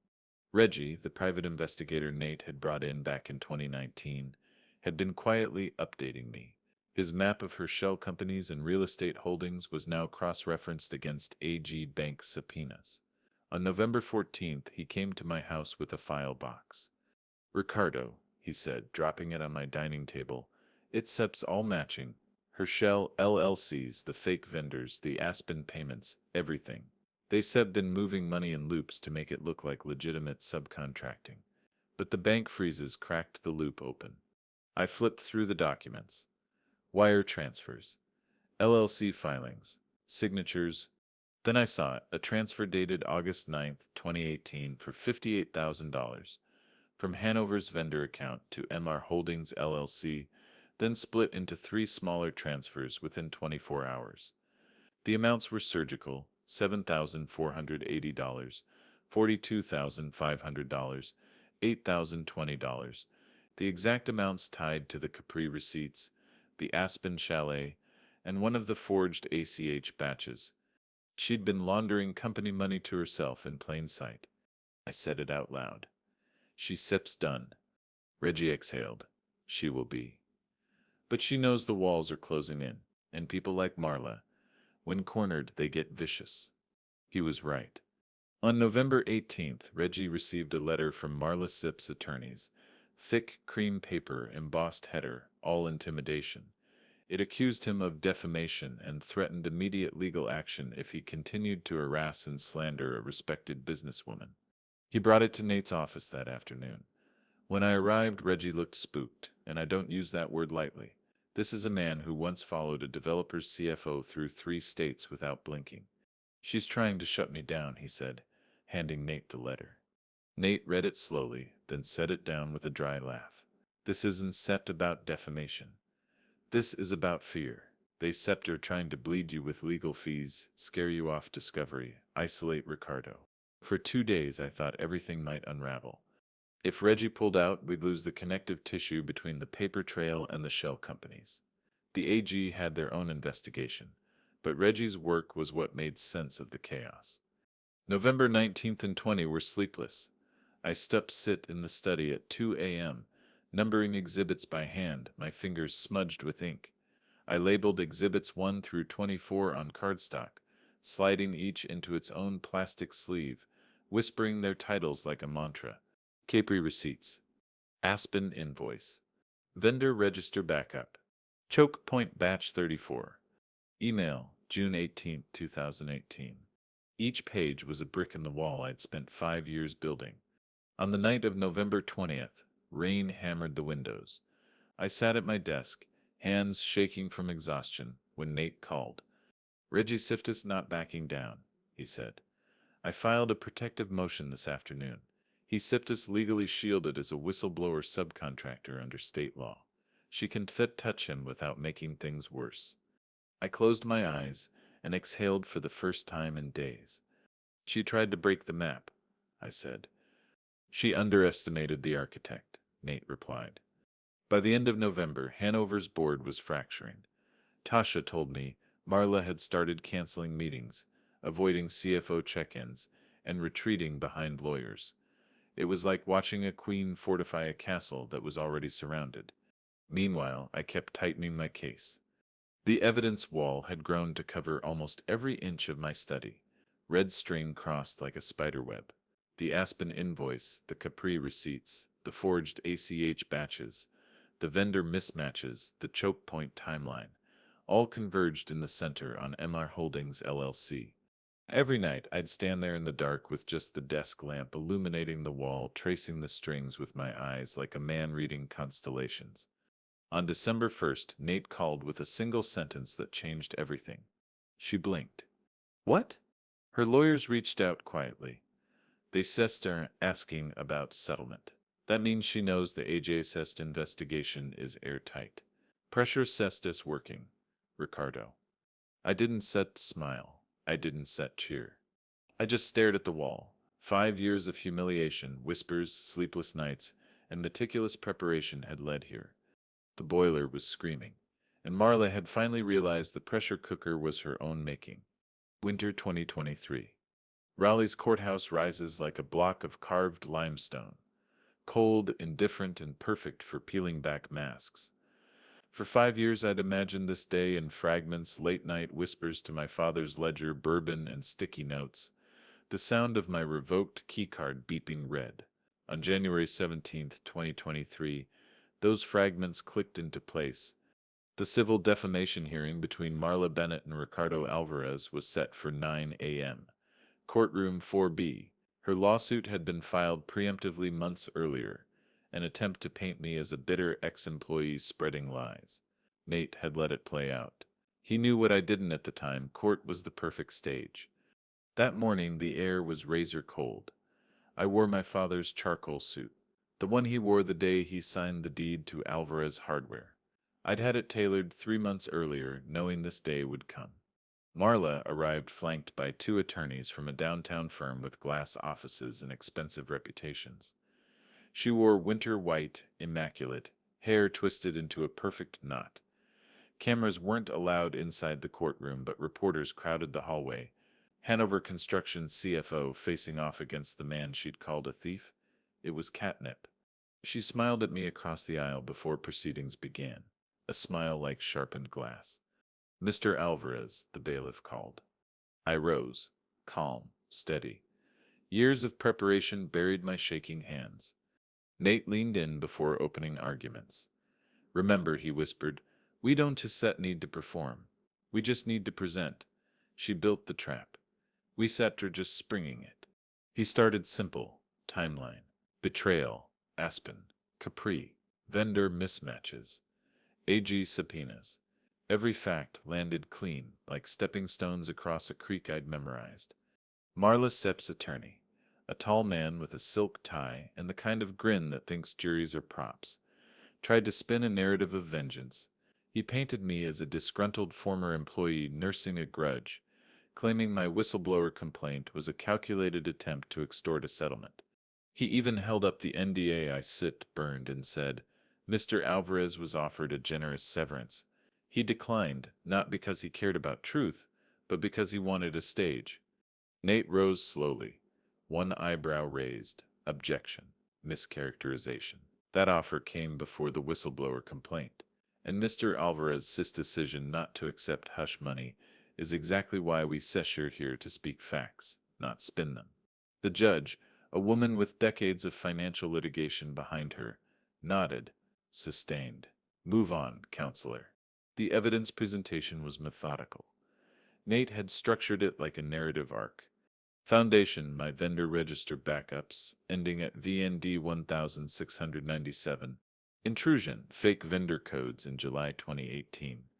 Reggie, the private investigator Nate had brought in back in 2019, had been quietly updating me. His map of her shell companies and real estate holdings was now cross-referenced against AG Bank subpoenas. On November 14th, he came to my house with a file box. "Ricardo," he said, dropping it on my dining table, "it SEP's all matching. Her shell LLCs, the fake vendors, the Aspen payments, everything. They said been moving money in loops to make it look like legitimate subcontracting. But the bank freezes cracked the loop open." I flipped through the documents. Wire transfers, LLC filings, signatures. Then I saw it, a transfer dated August 9th, 2018 for $58,000 from Hanover's vendor account to MR Holdings LLC, then split into 3 smaller transfers within 24 hours. The amounts were surgical: $7,480, $42,500, $8,020. The exact amounts tied to the Capri receipts, the Aspen Chalet, and one of the forged ACH batches. She'd been laundering company money to herself in plain sight. I said it out loud. "She SIP's done." Reggie exhaled. "She will be. But she knows the walls are closing in, and people like Marla, when cornered, they get vicious." He was right. On November 18th, Reggie received a letter from Marla SIP's attorneys. Thick cream paper, embossed header, all intimidation. It accused him of defamation and threatened immediate legal action if he continued to harass and slander a respected businesswoman. He brought it to Nate's office that afternoon. When I arrived, Reggie looked spooked, and I don't use that word lightly. This is a man who once followed a developer's CFO through 3 states without blinking. "She's trying to shut me down," he said, handing Nate the letter. Nate read it slowly, then set it down with a dry laugh. "This isn't set about defamation. This is about fear. They are trying to bleed you with legal fees, scare you off discovery, isolate Ricardo." For 2 days I thought everything might unravel. If Reggie pulled out, we'd lose the connective tissue between the paper trail and the shell companies. The AG had their own investigation, but Reggie's work was what made sense of the chaos. November 19th and 20 were sleepless. I sit in the study at 2 a.m., numbering exhibits by hand, my fingers smudged with ink. I labeled exhibits 1 through 24 on cardstock, sliding each into its own plastic sleeve, whispering their titles like a mantra. Capri receipts. Aspen invoice. Vendor register backup. Choke point batch 34. Email, June 18, 2018. Each page was a brick in the wall I'd spent 5 years building. On the night of November 20th, rain hammered the windows. I sat at my desk, hands shaking from exhaustion, when Nate called. "Reggie Siftis not backing down," he said. "I filed a protective motion this afternoon. He Siftis legally shielded as a whistleblower subcontractor under state law. She can touch him without making things worse." I closed my eyes and exhaled for the first time in days. "She tried to break the map," I said. "She underestimated the architect," Nate replied. By the end of November, Hanover's board was fracturing. Tasha told me Marla had started canceling meetings, avoiding CFO check-ins, and retreating behind lawyers. It was like watching a queen fortify a castle that was already surrounded. Meanwhile, I kept tightening my case. The evidence wall had grown to cover almost every inch of my study. Red string crossed like a spiderweb. The Aspen invoice, the Capri receipts, the forged ACH batches, the vendor mismatches, the choke point timeline, all converged in the center on MR Holdings LLC. Every night I'd stand there in the dark with just the desk lamp illuminating the wall, tracing the strings with my eyes like a man reading constellations. On December 1st, Nate called with a single sentence that changed everything. She blinked. "What?" Her lawyers reached out quietly. They are asking about settlement. That means she knows the AJ Sest investigation is airtight. Pressure Sestis working. Ricardo. I didn't smile. I didn't cheer. I just stared at the wall. 5 years of humiliation, whispers, sleepless nights, and meticulous preparation had led here. The boiler was screaming, and Marla had finally realized the pressure cooker was her own making. Winter 2023. Raleigh's courthouse rises like a block of carved limestone, cold, indifferent, and perfect for peeling back masks. For 5 years I'd imagined this day in fragments, late-night whispers to my father's ledger, bourbon and sticky notes, the sound of my revoked keycard beeping red. On January 17th, 2023, those fragments clicked into place. The civil defamation hearing between Marla Bennett and Ricardo Alvarez was set for 9 a.m. Courtroom 4B. Her lawsuit had been filed preemptively months earlier, an attempt to paint me as a bitter ex-employee spreading lies. Nate had let it play out. He knew what I didn't at the time. Court was the perfect stage. That morning the air was razor cold. I wore my father's charcoal suit, the one he wore the day he signed the deed to Alvarez Hardware. I'd had it tailored 3 months earlier, knowing this day would come. Marla arrived flanked by two attorneys from a downtown firm with glass offices and expensive reputations. She wore winter white, immaculate, hair twisted into a perfect knot. Cameras weren't allowed inside the courtroom, but reporters crowded the hallway. Hanover Construction's CFO facing off against the man she'd called a thief. It was catnip. She smiled at me across the aisle before proceedings began, a smile like sharpened glass. "Mr. Alvarez," the bailiff called. I rose, calm, steady. Years of preparation buried my shaking hands. Nate leaned in before opening arguments. "Remember," he whispered, "we don't just need to perform. We just need to present. She built the trap. We sat her just springing it." He started simple. Timeline. Betrayal. Aspen. Capri. Vendor mismatches. AG subpoenas. Every fact landed clean, like stepping stones across a creek I'd memorized. Marla Sepp's attorney, a tall man with a silk tie and the kind of grin that thinks juries are props, tried to spin a narrative of vengeance. He painted me as a disgruntled former employee nursing a grudge, claiming my whistleblower complaint was a calculated attempt to extort a settlement. He even held up the NDA I burned and said, Mr. Alvarez was offered a generous severance. He declined, not because he cared about truth, but because he wanted a stage. Nate rose slowly, one eyebrow raised. Objection. Mischaracterization. That offer came before the whistleblower complaint, and Mr. Alvarez's decision not to accept hush money is exactly why we session here to speak facts, not spin them. The judge, a woman with decades of financial litigation behind her, nodded, sustained. "Move on, counselor." The evidence presentation was methodical. Nate had structured it like a narrative arc. Foundation, my vendor register backups, ending at VND 1697. Intrusion, fake vendor codes in July 2018.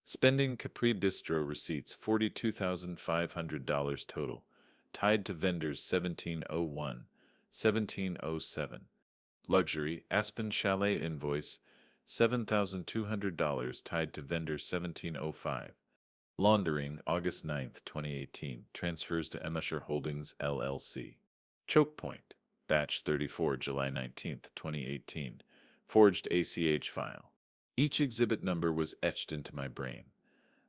Spending Capri Bistro receipts $42,500 total, tied to vendors 1701, 1707. Luxury, Aspen Chalet invoice, $7,200 tied to vendor 1705. Laundering, August 9th, 2018. Transfers to Emasher Holdings, LLC. Choke point, Batch 34, July 19th, 2018. Forged ACH file. Each exhibit number was etched into my brain.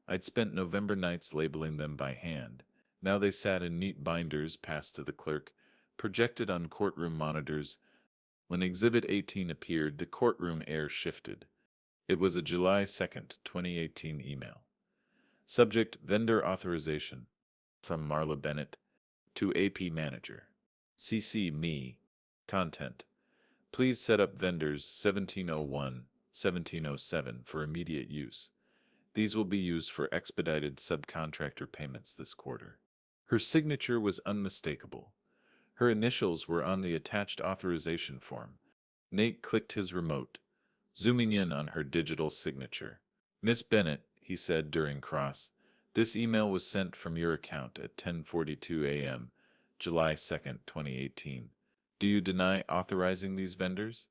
I'd spent November nights labeling them by hand. Now they sat in neat binders passed to the clerk, projected on courtroom monitors. When Exhibit 18 appeared, the courtroom air shifted. It was a July 2nd, 2018 email. Subject: Vendor Authorization. From Marla Bennett to AP Manager. CC me. Content: Please set up vendors 1701, 1707 for immediate use. These will be used for expedited subcontractor payments this quarter. Her signature was unmistakable. Her initials were on the attached authorization form. Nate clicked his remote, zooming in on her digital signature. "Miss Bennett," he said during cross, "this email was sent from your account at 10:42 a.m., July 2nd, 2018. Do you deny authorizing these vendors?"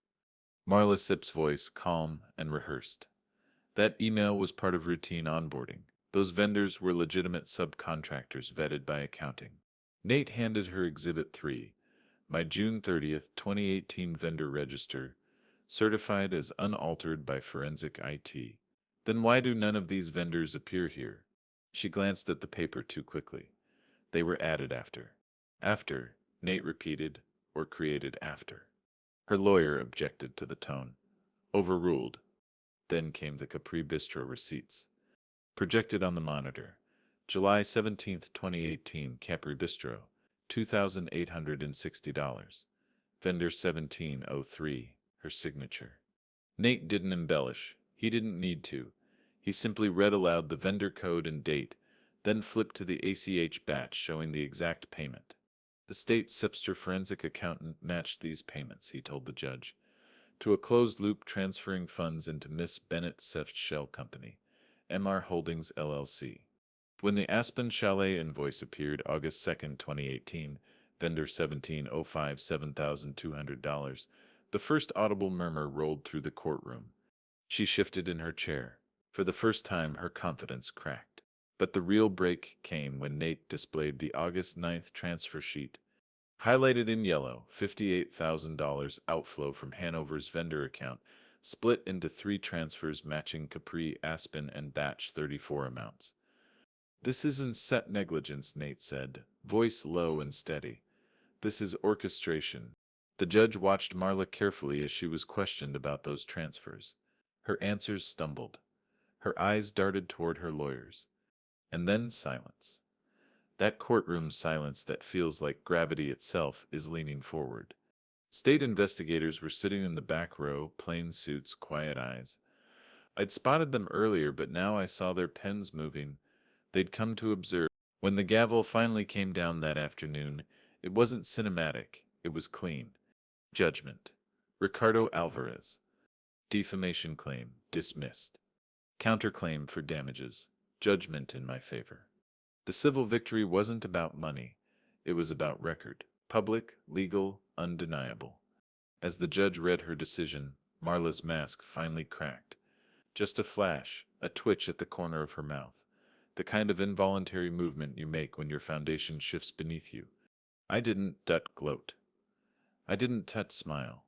Marla Sipp's voice, calm and rehearsed. "That email was part of routine onboarding. Those vendors were legitimate subcontractors vetted by accounting." Nate handed her Exhibit 3, my June 30th, 2018 vendor register, certified as unaltered by Forensic IT. "Then why do none of these vendors appear here?" She glanced at the paper too quickly. They were added after. After, Nate repeated, or created after. Her lawyer objected to the tone. Overruled. Then came the Capri Bistro receipts. Projected on the monitor. July 17th, 2018, Capri Bistro, $2,860. Vendor 1703, her signature. Nate didn't embellish. He didn't need to. He simply read aloud the vendor code and date, then flipped to the ACH batch showing the exact payment. The state Sepster forensic accountant matched these payments, he told the judge, to a closed loop transferring funds into Miss Bennett Seft Shell Company, MR Holdings LLC. When the Aspen Chalet invoice appeared August 2nd, 2018, vendor 1705, $7,200, the first audible murmur rolled through the courtroom. She shifted in her chair. For the first time, her confidence cracked. But the real break came when Nate displayed the August 9th transfer sheet. Highlighted in yellow, $58,000 outflow from Hanover's vendor account, split into 3 transfers matching Capri, Aspen, and Batch 34 amounts. This isn't set negligence, Nate said, voice low and steady. This is orchestration. The judge watched Marla carefully as she was questioned about those transfers. Her answers stumbled. Her eyes darted toward her lawyers. And then silence. That courtroom silence that feels like gravity itself is leaning forward. State investigators were sitting in the back row, plain suits, quiet eyes. I'd spotted them earlier, but now I saw their pens moving. They'd come to observe. When the gavel finally came down that afternoon, it wasn't cinematic, it was clean. Judgment. Ricardo Alvarez. Defamation claim, dismissed. Counterclaim for damages. Judgment in my favor. The civil victory wasn't about money. It was about record. Public, legal, undeniable. As the judge read her decision, Marla's mask finally cracked. Just a flash, a twitch at the corner of her mouth. The kind of involuntary movement you make when your foundation shifts beneath you. I didn't gloat. I didn't smile.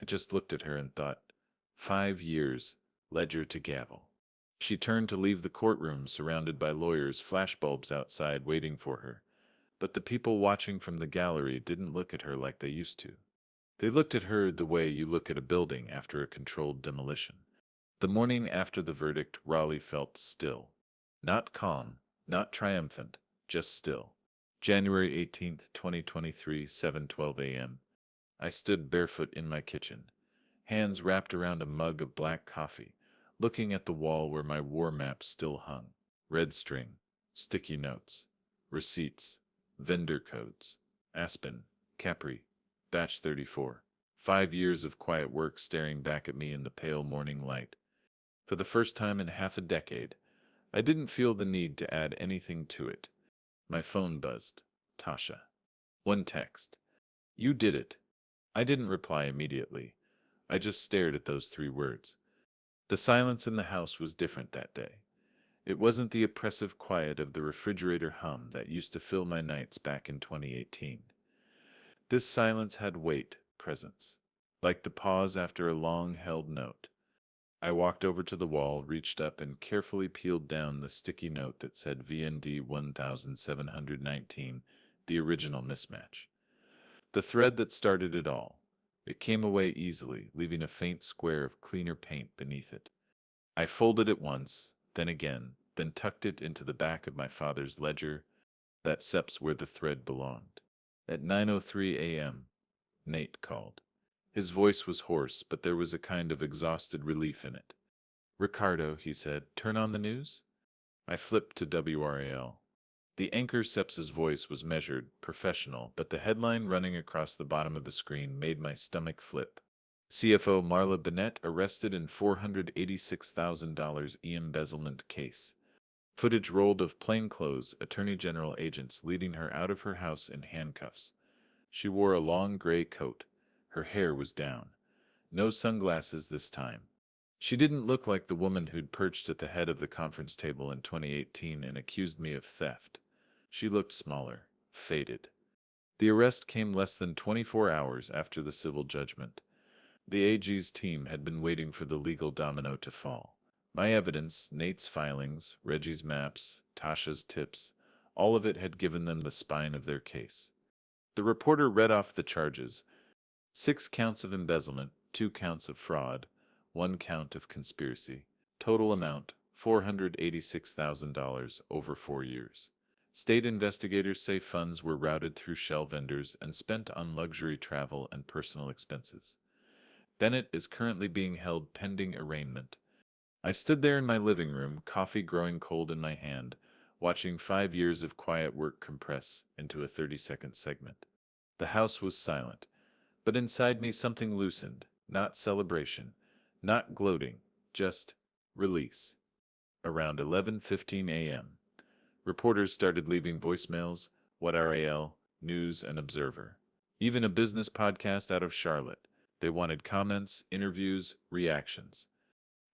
I just looked at her and thought, 5 years, ledger to gavel. She turned to leave the courtroom, surrounded by lawyers, flashbulbs outside waiting for her. But the people watching from the gallery didn't look at her like they used to. They looked at her the way you look at a building after a controlled demolition. The morning after the verdict, Raleigh felt still. Not calm, not triumphant, just still. January 18th, 2023, 7:12 a.m. I stood barefoot in my kitchen, hands wrapped around a mug of black coffee, looking at the wall where my war map still hung. Red string, sticky notes, receipts, vendor codes, Aspen, Capri, Batch 34. 5 years of quiet work staring back at me in the pale morning light. For the first time in half a decade, I didn't feel the need to add anything to it. My phone buzzed. Tasha. One text. You did it. I didn't reply immediately. I just stared at those 3 words. The silence in the house was different that day. It wasn't the oppressive quiet of the refrigerator hum that used to fill my nights back in 2018. This silence had weight, presence, like the pause after a long-held note. I walked over to the wall, reached up, and carefully peeled down the sticky note that said VND 1719, the original mismatch. The thread that started it all. It came away easily, leaving a faint square of cleaner paint beneath it. I folded it once, then again, then tucked it into the back of my father's ledger. That sep's where the thread belonged. At 9:03 a.m., Nate called. His voice was hoarse, but there was a kind of exhausted relief in it. Ricardo, he said, turn on the news? I flipped to WRAL. The anchor Seps's voice was measured, professional, but the headline running across the bottom of the screen made my stomach flip. CFO Marla Bennett arrested in $486,000 embezzlement case. Footage rolled of plainclothes Attorney General agents leading her out of her house in handcuffs. She wore a long gray coat. Her hair was down. No sunglasses this time. She didn't look like the woman who'd perched at the head of the conference table in 2018 and accused me of theft. She looked smaller, faded. The arrest came less than 24 hours after the civil judgment. The AG's team had been waiting for the legal domino to fall. My evidence, Nate's filings, Reggie's maps, Tasha's tips, all of it had given them the spine of their case. The reporter read off the charges: 6 counts of embezzlement, 2 counts of fraud, 1 count of conspiracy. Total amount $486,000 over 4 years. State investigators say funds were routed through shell vendors and spent on luxury travel and personal expenses. Bennett is currently being held pending arraignment. I stood there in my living room, coffee growing cold in my hand, watching 5 years of quiet work compress into a 30-second segment. The house was silent, but inside me something loosened, not celebration, not gloating, just release. Around 11:15 a.m., reporters started leaving voicemails, What RAL, News and Observer. Even a business podcast out of Charlotte. They wanted comments, interviews, reactions.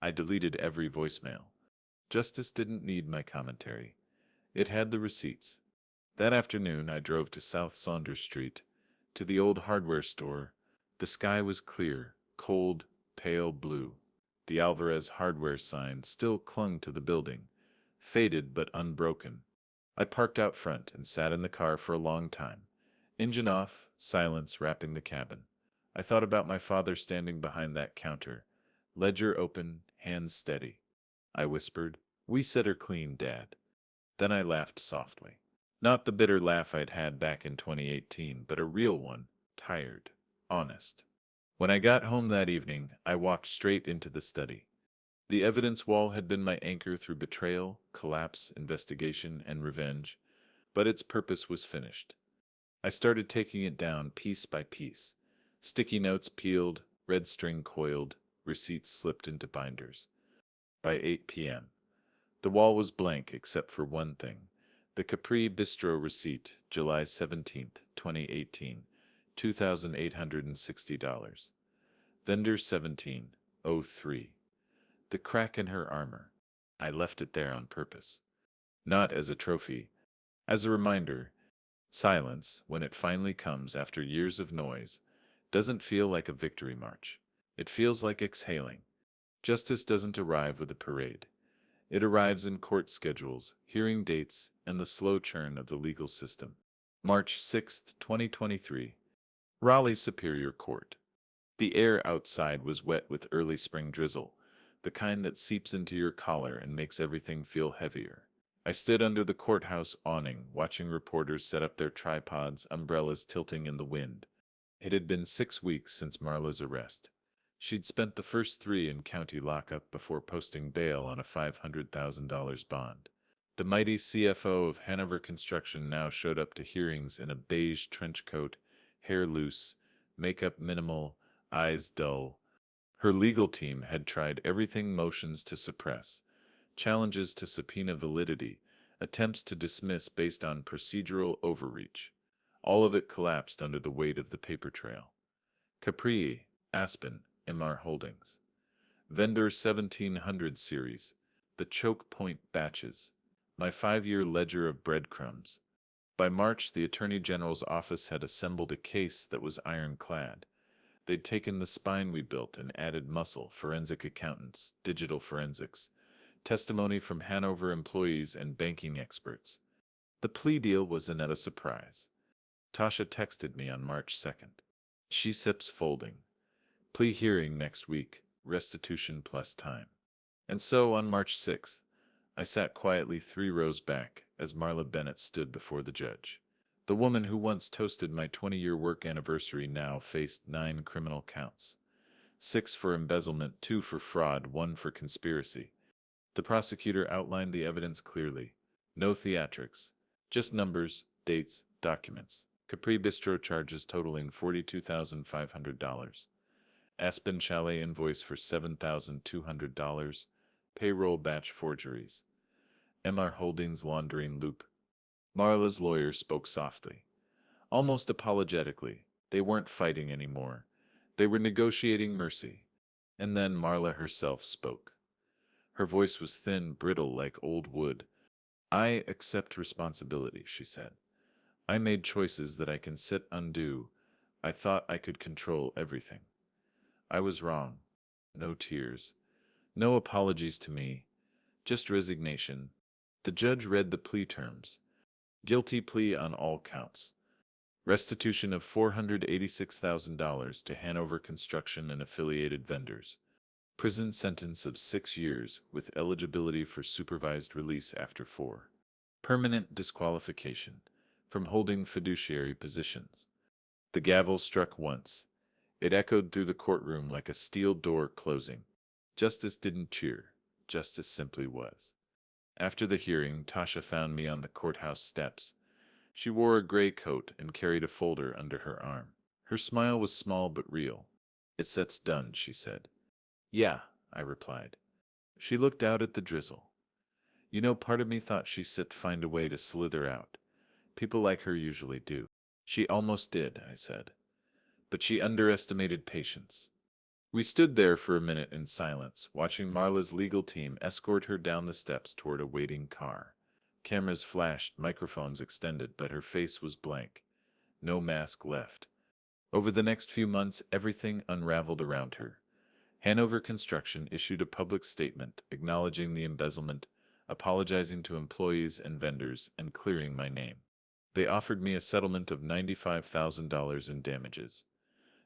I deleted every voicemail. Justice didn't need my commentary. It had the receipts. That afternoon I drove to South Saunders Street, to the old hardware store. The sky was clear, cold, pale blue. The Alvarez hardware sign still clung to the building, faded but unbroken. I parked out front and sat in the car for a long time. Engine off, silence wrapping the cabin. I thought about my father standing behind that counter, ledger open, hands steady. I whispered, "We set her clean, Dad." Then I laughed softly. Not the bitter laugh I'd had back in 2018, but a real one, tired, honest. When I got home that evening, I walked straight into the study. The evidence wall had been my anchor through betrayal, collapse, investigation, and revenge, but its purpose was finished. I started taking it down piece by piece. Sticky notes peeled, red string coiled, receipts slipped into binders. By 8 p.m., the wall was blank except for one thing: the Capri Bistro receipt, July 17th, 2018, $2,860. Vendor 1703. The crack in her armor. I left it there on purpose. Not as a trophy, as a reminder. Silence, when it finally comes after years of noise, doesn't feel like a victory march. It feels like exhaling. Justice doesn't arrive with a parade. It arrives in court schedules, hearing dates, and the slow churn of the legal system. March 6, 2023. Raleigh Superior Court. The air outside was wet with early spring drizzle, the kind that seeps into your collar and makes everything feel heavier. I stood under the courthouse awning, watching reporters set up their tripods, umbrellas tilting in the wind. It had been 6 weeks since Marla's arrest. She'd spent the first 3 in county lockup before posting bail on a $500,000 bond. The mighty CFO of Hanover Construction now showed up to hearings in a beige trench coat, hair loose, makeup minimal, eyes dull. Her legal team had tried everything: motions to suppress, challenges to subpoena validity, attempts to dismiss based on procedural overreach. All of it collapsed under the weight of the paper trail. Capri, Aspen, MR Holdings. Vendor 1700 series. The choke point batches. My 5-year ledger of breadcrumbs. By March, the Attorney General's office had assembled a case that was ironclad. They'd taken the spine we built and added muscle: forensic accountants, digital forensics, testimony from Hanover employees and banking experts. The plea deal was not a surprise. Tasha texted me on March 2nd. She sips folding. Plea hearing next week, restitution plus time. And so on March 6th, I sat quietly 3 rows back as Marla Bennett stood before the judge. The woman who once toasted my 20-year work anniversary now faced 9 criminal counts. 6 for embezzlement, 2 for fraud, 1 for conspiracy. The prosecutor outlined the evidence clearly. No theatrics, just numbers, dates, documents. Capri Bistro charges totaling $42,500. Aspen Chalet invoice for $7,200. Payroll batch forgeries. MR Holdings laundering loop. Marla's lawyer spoke softly, almost apologetically. They weren't fighting anymore. They were negotiating mercy. And then Marla herself spoke. Her voice was thin, brittle, like old wood. "I accept responsibility," she said. "I made choices that I can undo. I thought I could control everything. I was wrong." No tears, No apologies to me, just resignation. The judge read the plea terms. Guilty plea on all counts. Restitution of $486,000 to Hanover Construction and affiliated vendors. Prison sentence of 6 years with eligibility for supervised release after 4. Permanent disqualification from holding fiduciary positions. The gavel struck once. It echoed through the courtroom like a steel door closing. Justice didn't cheer. Justice simply was. After the hearing, Tasha found me on the courthouse steps. She wore a gray coat and carried a folder under her arm. Her smile was small but real. "It's that's done," she said. "Yeah," I replied. She looked out at the drizzle. You know, part of me thought she'd find a way to slither out. People like her usually do. She almost did, I said. But she underestimated patience. We stood there for a minute in silence, watching Marla's legal team escort her down the steps toward a waiting car. Cameras flashed, microphones extended, but her face was blank. No mask left. Over the next few months, everything unraveled around her. Hanover Construction issued a public statement acknowledging the embezzlement, apologizing to employees and vendors, and clearing my name. They offered me a settlement of $95,000 in damages.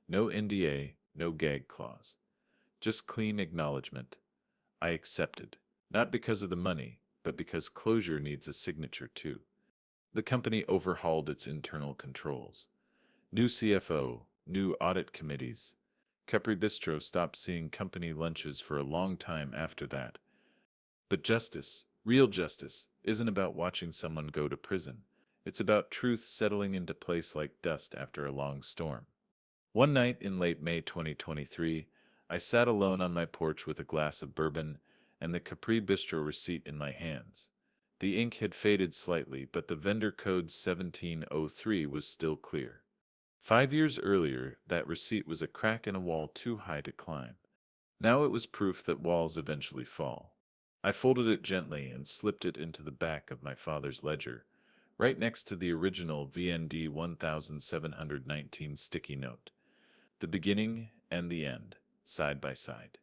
No NDA, no gag clause. Just clean acknowledgement. I accepted, not because of the money, but because closure needs a signature too. The company overhauled its internal controls. New CFO, new audit committees. Capri Bistro stopped seeing company lunches for a long time after that. But justice, real justice, isn't about watching someone go to prison. It's about truth settling into place like dust after a long storm. One night in late May 2023, I sat alone on my porch with a glass of bourbon and the Capri Bistro receipt in my hands. The ink had faded slightly, but the vendor code 1703 was still clear. 5 years earlier, that receipt was a crack in a wall too high to climb. Now it was proof that walls eventually fall. I folded it gently and slipped it into the back of my father's ledger, right next to the original VND 1719 sticky note. The beginning and the end, side by side.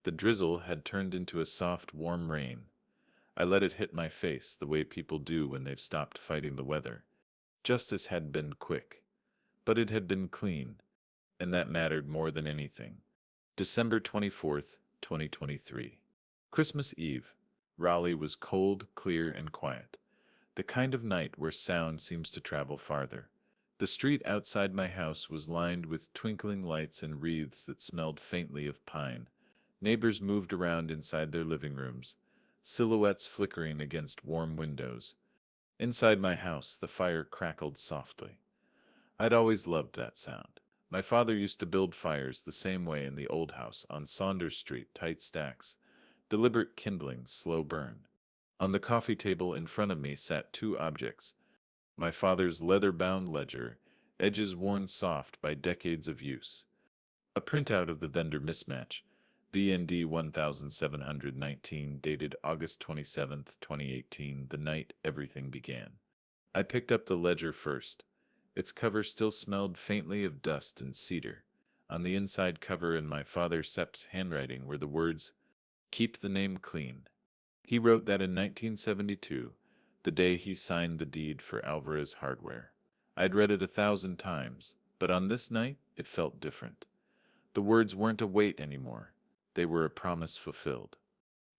The drizzle had turned into a soft, warm rain. I let it hit my face the way people do when they've stopped fighting the weather. Justice had been quick, but it had been clean, and that mattered more than anything. December 24th, 2023. Christmas Eve. Raleigh was cold, clear, and quiet. The kind of night where sound seems to travel farther. The street outside my house was lined with twinkling lights and wreaths that smelled faintly of pine. Neighbors moved around inside their living rooms, silhouettes flickering against warm windows. Inside my house, the fire crackled softly. I'd always loved that sound. My father used to build fires the same way in the old house on Saunders Street, tight stacks, deliberate kindling, slow burn. On the coffee table in front of me sat two objects. My father's leather-bound ledger, edges worn soft by decades of use. A printout of the vendor mismatch, VND 1719, dated August 27, 2018, the night everything began. I picked up the ledger first. Its cover still smelled faintly of dust and cedar. On the inside cover in my father Sepp's handwriting were the words, "Keep the name clean." He wrote that in 1972, the day he signed the deed for Alvarez Hardware. I'd read it 1,000 times, but on this night it felt different. The words weren't a weight anymore. They were a promise fulfilled.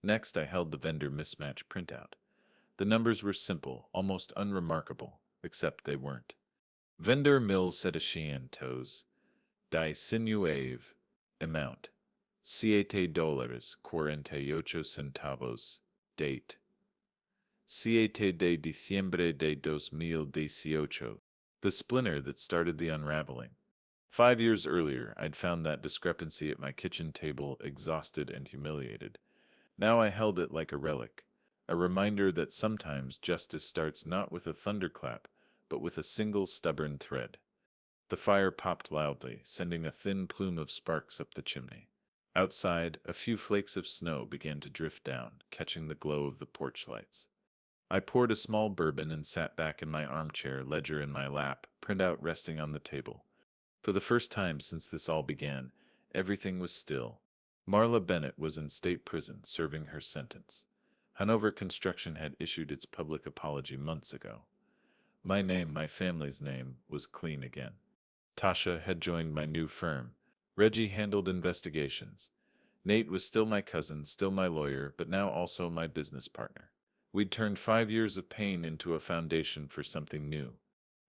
Next, I held the vendor mismatch printout. The numbers were simple, almost unremarkable, except they weren't. Vendor mil $700, 19 amount, $7.48, date, 7 de diciembre de 2018, the splinter that started the unraveling. 5 years earlier, I'd found that discrepancy at my kitchen table, exhausted and humiliated. Now I held it like a relic, a reminder that sometimes justice starts not with a thunderclap, but with a single stubborn thread. The fire popped loudly, sending a thin plume of sparks up the chimney. Outside, a few flakes of snow began to drift down, catching the glow of the porch lights. I poured a small bourbon and sat back in my armchair, ledger in my lap, printout resting on the table. For the first time since this all began, everything was still. Marla Bennett was in state prison serving her sentence. Hanover Construction had issued its public apology months ago. My name, my family's name, was clean again. Tasha had joined my new firm. Reggie handled investigations. Nate was still my cousin, still my lawyer, but now also my business partner. We'd turned 5 years of pain into a foundation for something new.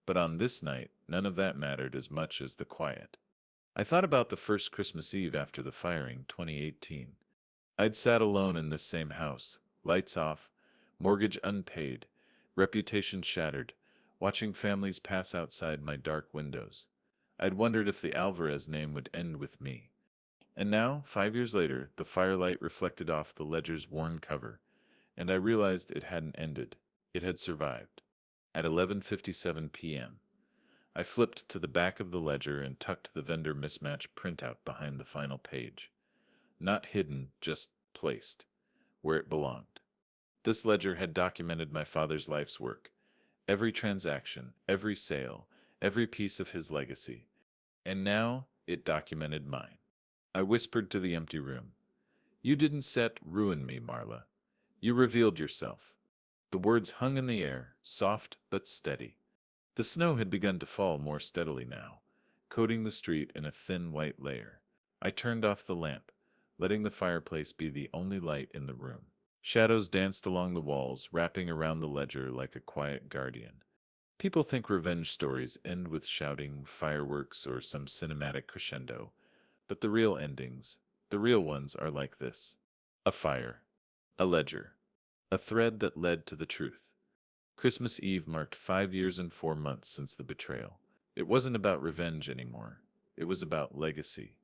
But on this night, none of that mattered as much as the quiet. I thought about the first Christmas Eve after the firing, 2018. I'd sat alone in this same house, lights off, mortgage unpaid, reputation shattered, watching families pass outside my dark windows. I'd wondered if the Alvarez name would end with me. And now, 5 years later, the firelight reflected off the ledger's worn cover, and I realized it hadn't ended. It had survived. At 11:57 p.m., I flipped to the back of the ledger and tucked the vendor mismatch printout behind the final page. Not hidden, just placed, where it belonged. This ledger had documented my father's life's work, every transaction, every sale, every piece of his legacy. And now it documented mine. I whispered to the empty room. You didn't ruin me, Marla. You revealed yourself. The words hung in the air, soft but steady. The snow had begun to fall more steadily now, coating the street in a thin white layer. I turned off the lamp, letting the fireplace be the only light in the room. Shadows danced along the walls, wrapping around the ledger like a quiet guardian. People think revenge stories end with shouting, fireworks, or some cinematic crescendo, but the real endings, the real ones, are like this. A fire, a ledger, a thread that led to the truth. Christmas Eve marked 5 years and 4 months since the betrayal. It wasn't about revenge anymore. It was about legacy.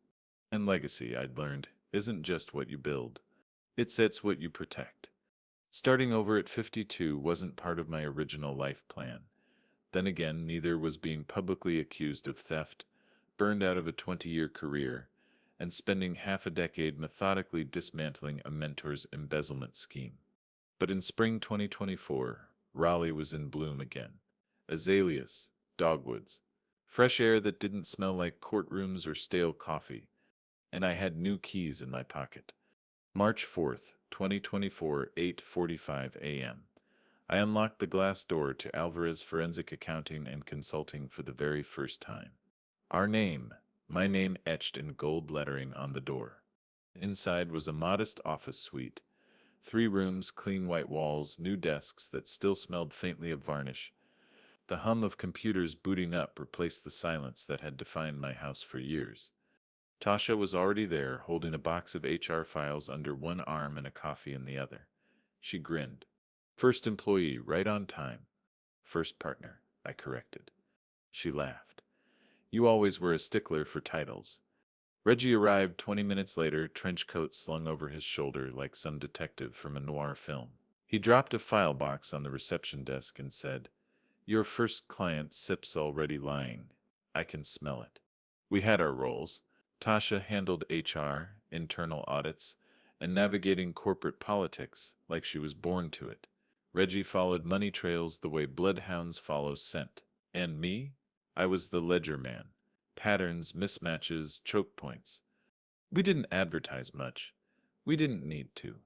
And legacy, I'd learned, isn't just what you build. It's what you protect. Starting over at 52 wasn't part of my original life plan. Then again, neither was being publicly accused of theft, burned out of a 20-year career, and spending half a decade methodically dismantling a mentor's embezzlement scheme. But in spring 2024, Raleigh was in bloom again. Azaleas, dogwoods, fresh air that didn't smell like courtrooms or stale coffee, and I had new keys in my pocket. March 4th, 2024, 8:45 a.m. I unlocked the glass door to Alvarez Forensic Accounting and Consulting for the very first time. Our name, my name etched in gold lettering on the door. Inside was a modest office suite. 3 rooms, clean white walls, new desks that still smelled faintly of varnish. The hum of computers booting up replaced the silence that had defined my house for years. Tasha was already there, holding a box of HR files under one arm and a coffee in the other. She grinned. First employee, right on time. First partner, I corrected. She laughed. You always were a stickler for titles. Reggie arrived 20 minutes later, trench coat slung over his shoulder like some detective from a noir film. He dropped a file box on the reception desk and said, Your first client SIP's already lying. I can smell it. We had our roles. Tasha handled HR, internal audits, and navigating corporate politics like she was born to it. Reggie followed money trails the way bloodhounds follow scent. And me? I was the ledger man. Patterns, mismatches, choke points. We didn't advertise much. We didn't need to.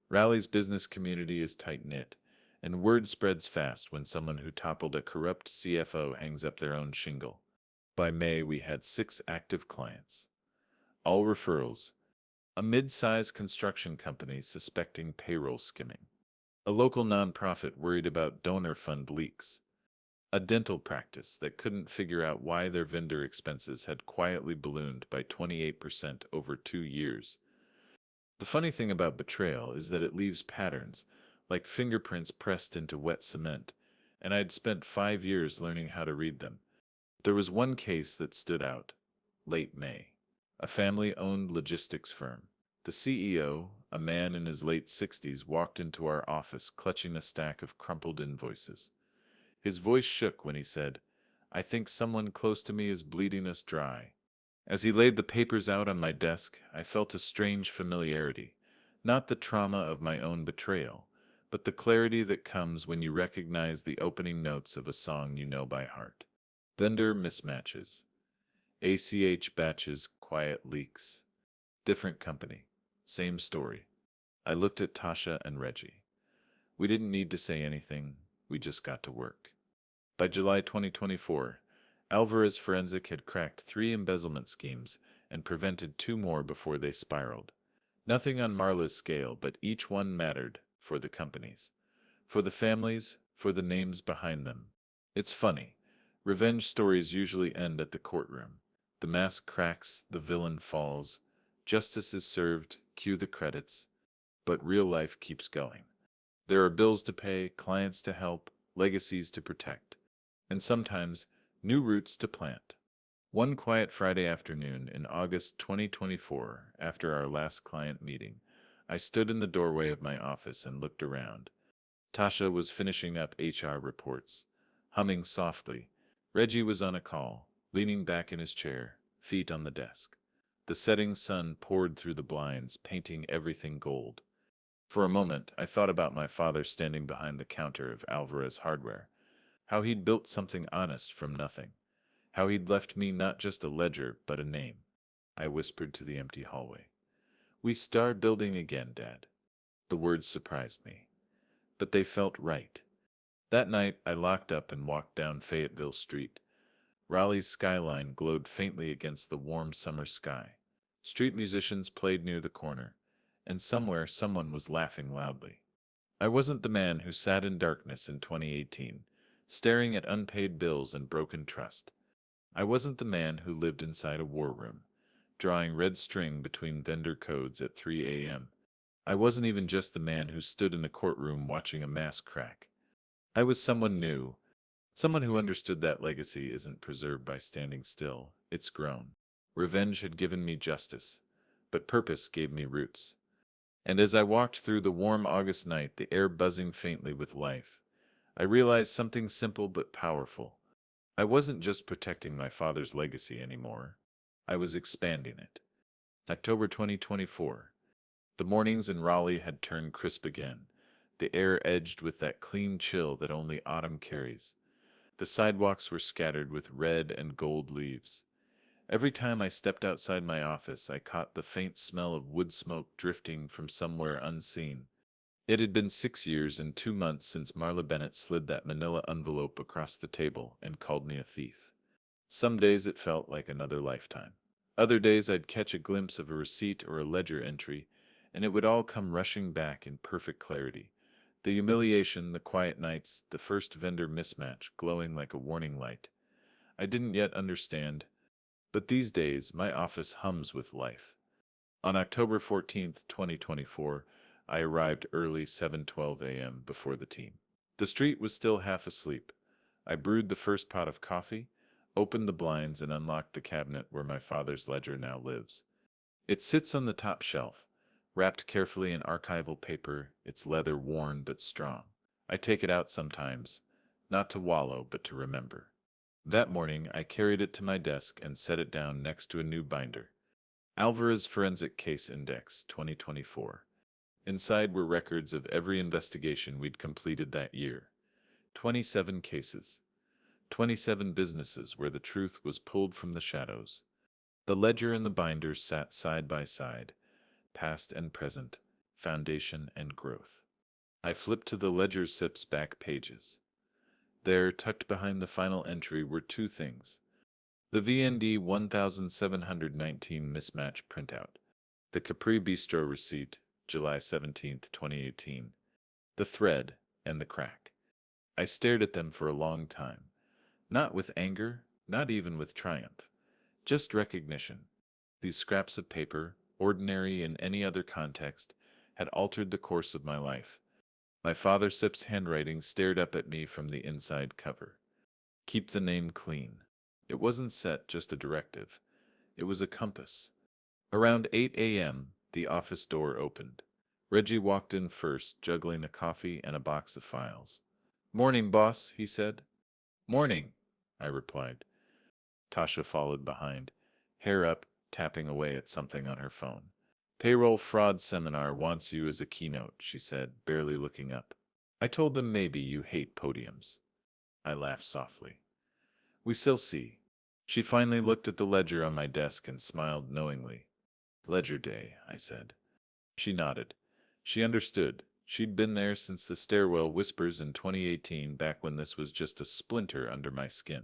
Raleigh's business community is tight-knit, and word spreads fast when someone who toppled a corrupt CFO hangs up their own shingle. By May, we had 6 active clients. All referrals. A mid-sized construction company suspecting payroll skimming. A local nonprofit worried about donor fund leaks. A dental practice that couldn't figure out why their vendor expenses had quietly ballooned by 28% over 2 years. The funny thing about betrayal is that it leaves patterns, like fingerprints pressed into wet cement, and I'd spent 5 years learning how to read them. There was one case that stood out. Late May. A family-owned logistics firm. The CEO, a man in his late 60s, walked into our office clutching a stack of crumpled invoices. His voice shook when he said, I think someone close to me is bleeding us dry. As he laid the papers out on my desk, I felt a strange familiarity, not the trauma of my own betrayal, but the clarity that comes when you recognize the opening notes of a song you know by heart. Vendor mismatches. ACH batches, quiet leaks. Different company. Same story. I looked at Tasha and Reggie. We didn't need to say anything, we just got to work. By July 2024, Alvarez Forensic had cracked 3 embezzlement schemes and prevented 2 more before they spiraled. Nothing on Marla's scale, but each one mattered for the companies, for the families, for the names behind them. It's funny. Revenge stories usually end at the courtroom. The mask cracks, the villain falls, justice is served, cue the credits, but real life keeps going. There are bills to pay, clients to help, legacies to protect, and sometimes new roots to plant. One quiet Friday afternoon in August 2024, after our last client meeting, I stood in the doorway of my office and looked around. Tasha was finishing up HR reports, humming softly. Reggie was on a call, leaning back in his chair, feet on the desk. The setting sun poured through the blinds, painting everything gold. For a moment, I thought about my father standing behind the counter of Alvarez Hardware, how he'd built something honest from nothing, how he'd left me not just a ledger, but a name. I whispered to the empty hallway. "We start building again, Dad." The words surprised me, but they felt right. That night, I locked up and walked down Fayetteville Street. Raleigh's skyline glowed faintly against the warm summer sky. Street musicians played near the corner, and somewhere someone was laughing loudly. I wasn't the man who sat in darkness in 2018, staring at unpaid bills and broken trust. I wasn't the man who lived inside a war room, drawing red string between vendor codes at 3 a.m. I wasn't even just the man who stood in a courtroom watching a mask crack. I was someone new, someone who understood that legacy isn't preserved by standing still, it's grown. Revenge had given me justice, but purpose gave me roots. And as I walked through the warm August night, the air buzzing faintly with life, I realized something simple but powerful. I wasn't just protecting my father's legacy anymore. I was expanding it. October 2024. The mornings in Raleigh had turned crisp again, the air edged with that clean chill that only autumn carries. The sidewalks were scattered with red and gold leaves. Every time I stepped outside my office, I caught the faint smell of wood smoke drifting from somewhere unseen. It had been 6 years and 2 months since Marla Bennett slid that manila envelope across the table and called me a thief. Some days it felt like another lifetime. Other days I'd catch a glimpse of a receipt or a ledger entry, and it would all come rushing back in perfect clarity. The humiliation, the quiet nights, the first vendor mismatch glowing like a warning light. I didn't yet understand, but these days my office hums with life. On October 14th, 2024, I arrived early 7:12 a.m. before the team. The street was still half asleep. I brewed the first pot of coffee, opened the blinds, and unlocked the cabinet where my father's ledger now lives. It sits on the top shelf, wrapped carefully in archival paper, its leather worn but strong. I take it out sometimes, not to wallow, but to remember. That morning, I carried it to my desk and set it down next to a new binder. Alvarez Forensic Case Index 2024. Inside were records of every investigation we'd completed that year. 27 cases. 27 businesses where the truth was pulled from the shadows. The ledger and the binder sat side by side, past and present, foundation and growth. I flipped to the ledger SIP's back pages. There, tucked behind the final entry, were 2 things. The VND 1719 mismatch printout, the Capri Bistro receipt, July 17, 2018, the thread, and the crack. I stared at them for a long time. Not with anger, not even with triumph. Just recognition. These scraps of paper, ordinary in any other context, had altered the course of my life. My father SIP's handwriting stared up at me from the inside cover. Keep the name clean. It wasn't set, just a directive. It was a compass. Around 8 a.m., the office door opened. Reggie walked in first, juggling a coffee and a box of files. "Morning, boss," he said. "Morning," I replied. Tasha followed behind, hair up, tapping away at something on her phone. "Payroll fraud seminar wants you as a keynote," she said, barely looking up. "I told them maybe you hate podiums." I laughed softly. "We shall see." She finally looked at the ledger on my desk and smiled knowingly. "Ledger day," I said. She nodded. She understood. She'd been there since the stairwell whispers in 2018, back when this was just a splinter under my skin.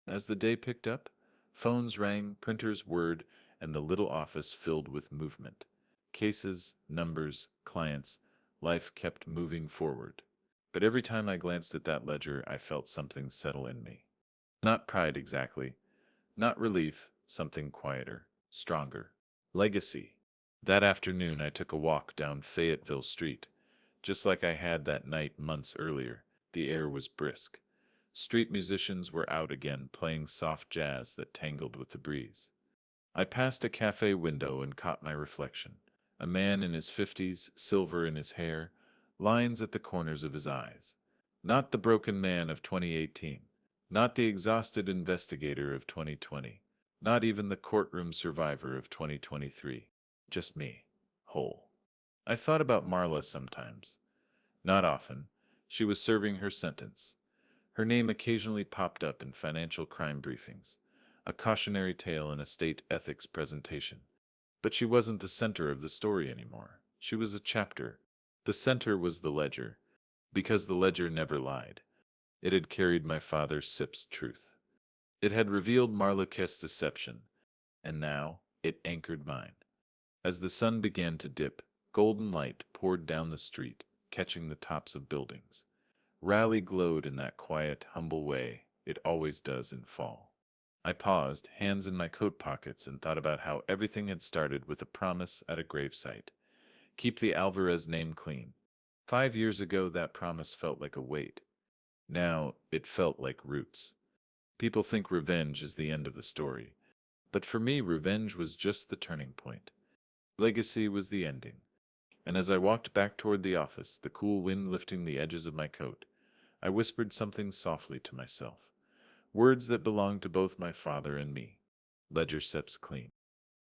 As the day picked up, phones rang, printers whirred, and the little office filled with movement. Cases, numbers, clients, life kept moving forward. But every time I glanced at that ledger, I felt something settle in me. Not pride exactly, not relief, something quieter, stronger. Legacy. That afternoon, I took a walk down Fayetteville Street. Just like I had that night months earlier, the air was brisk. Street musicians were out again, playing soft jazz that tangled with the breeze. I passed a cafe window and caught my reflection. A man in his 50s, silver in his hair, lines at the corners of his eyes. Not the broken man of 2018. Not the exhausted investigator of 2020. Not even the courtroom survivor of 2023. Just me. Whole. I thought about Marla sometimes. Not often. She was serving her sentence. Her name occasionally popped up in financial crime briefings, a cautionary tale in a state ethics presentation. But she wasn't the center of the story anymore. She was a chapter. The center was the ledger, because the ledger never lied. It had carried my father Sip's truth. It had revealed Marluquet's deception, and now it anchored mine. As the sun began to dip, golden light poured down the street, catching the tops of buildings. Raleigh glowed in that quiet, humble way it always does in fall. I paused, hands in my coat pockets, and thought about how everything had started with a promise at a gravesite. Keep the Alvarez name clean. 5 years ago, that promise felt like a weight. Now, it felt like roots. People think revenge is the end of the story. But for me, revenge was just the turning point. Legacy was the ending. And as I walked back toward the office, the cool wind lifting the edges of my coat, I whispered something softly to myself. Words that belonged to both my father and me. Ledger Sips clean.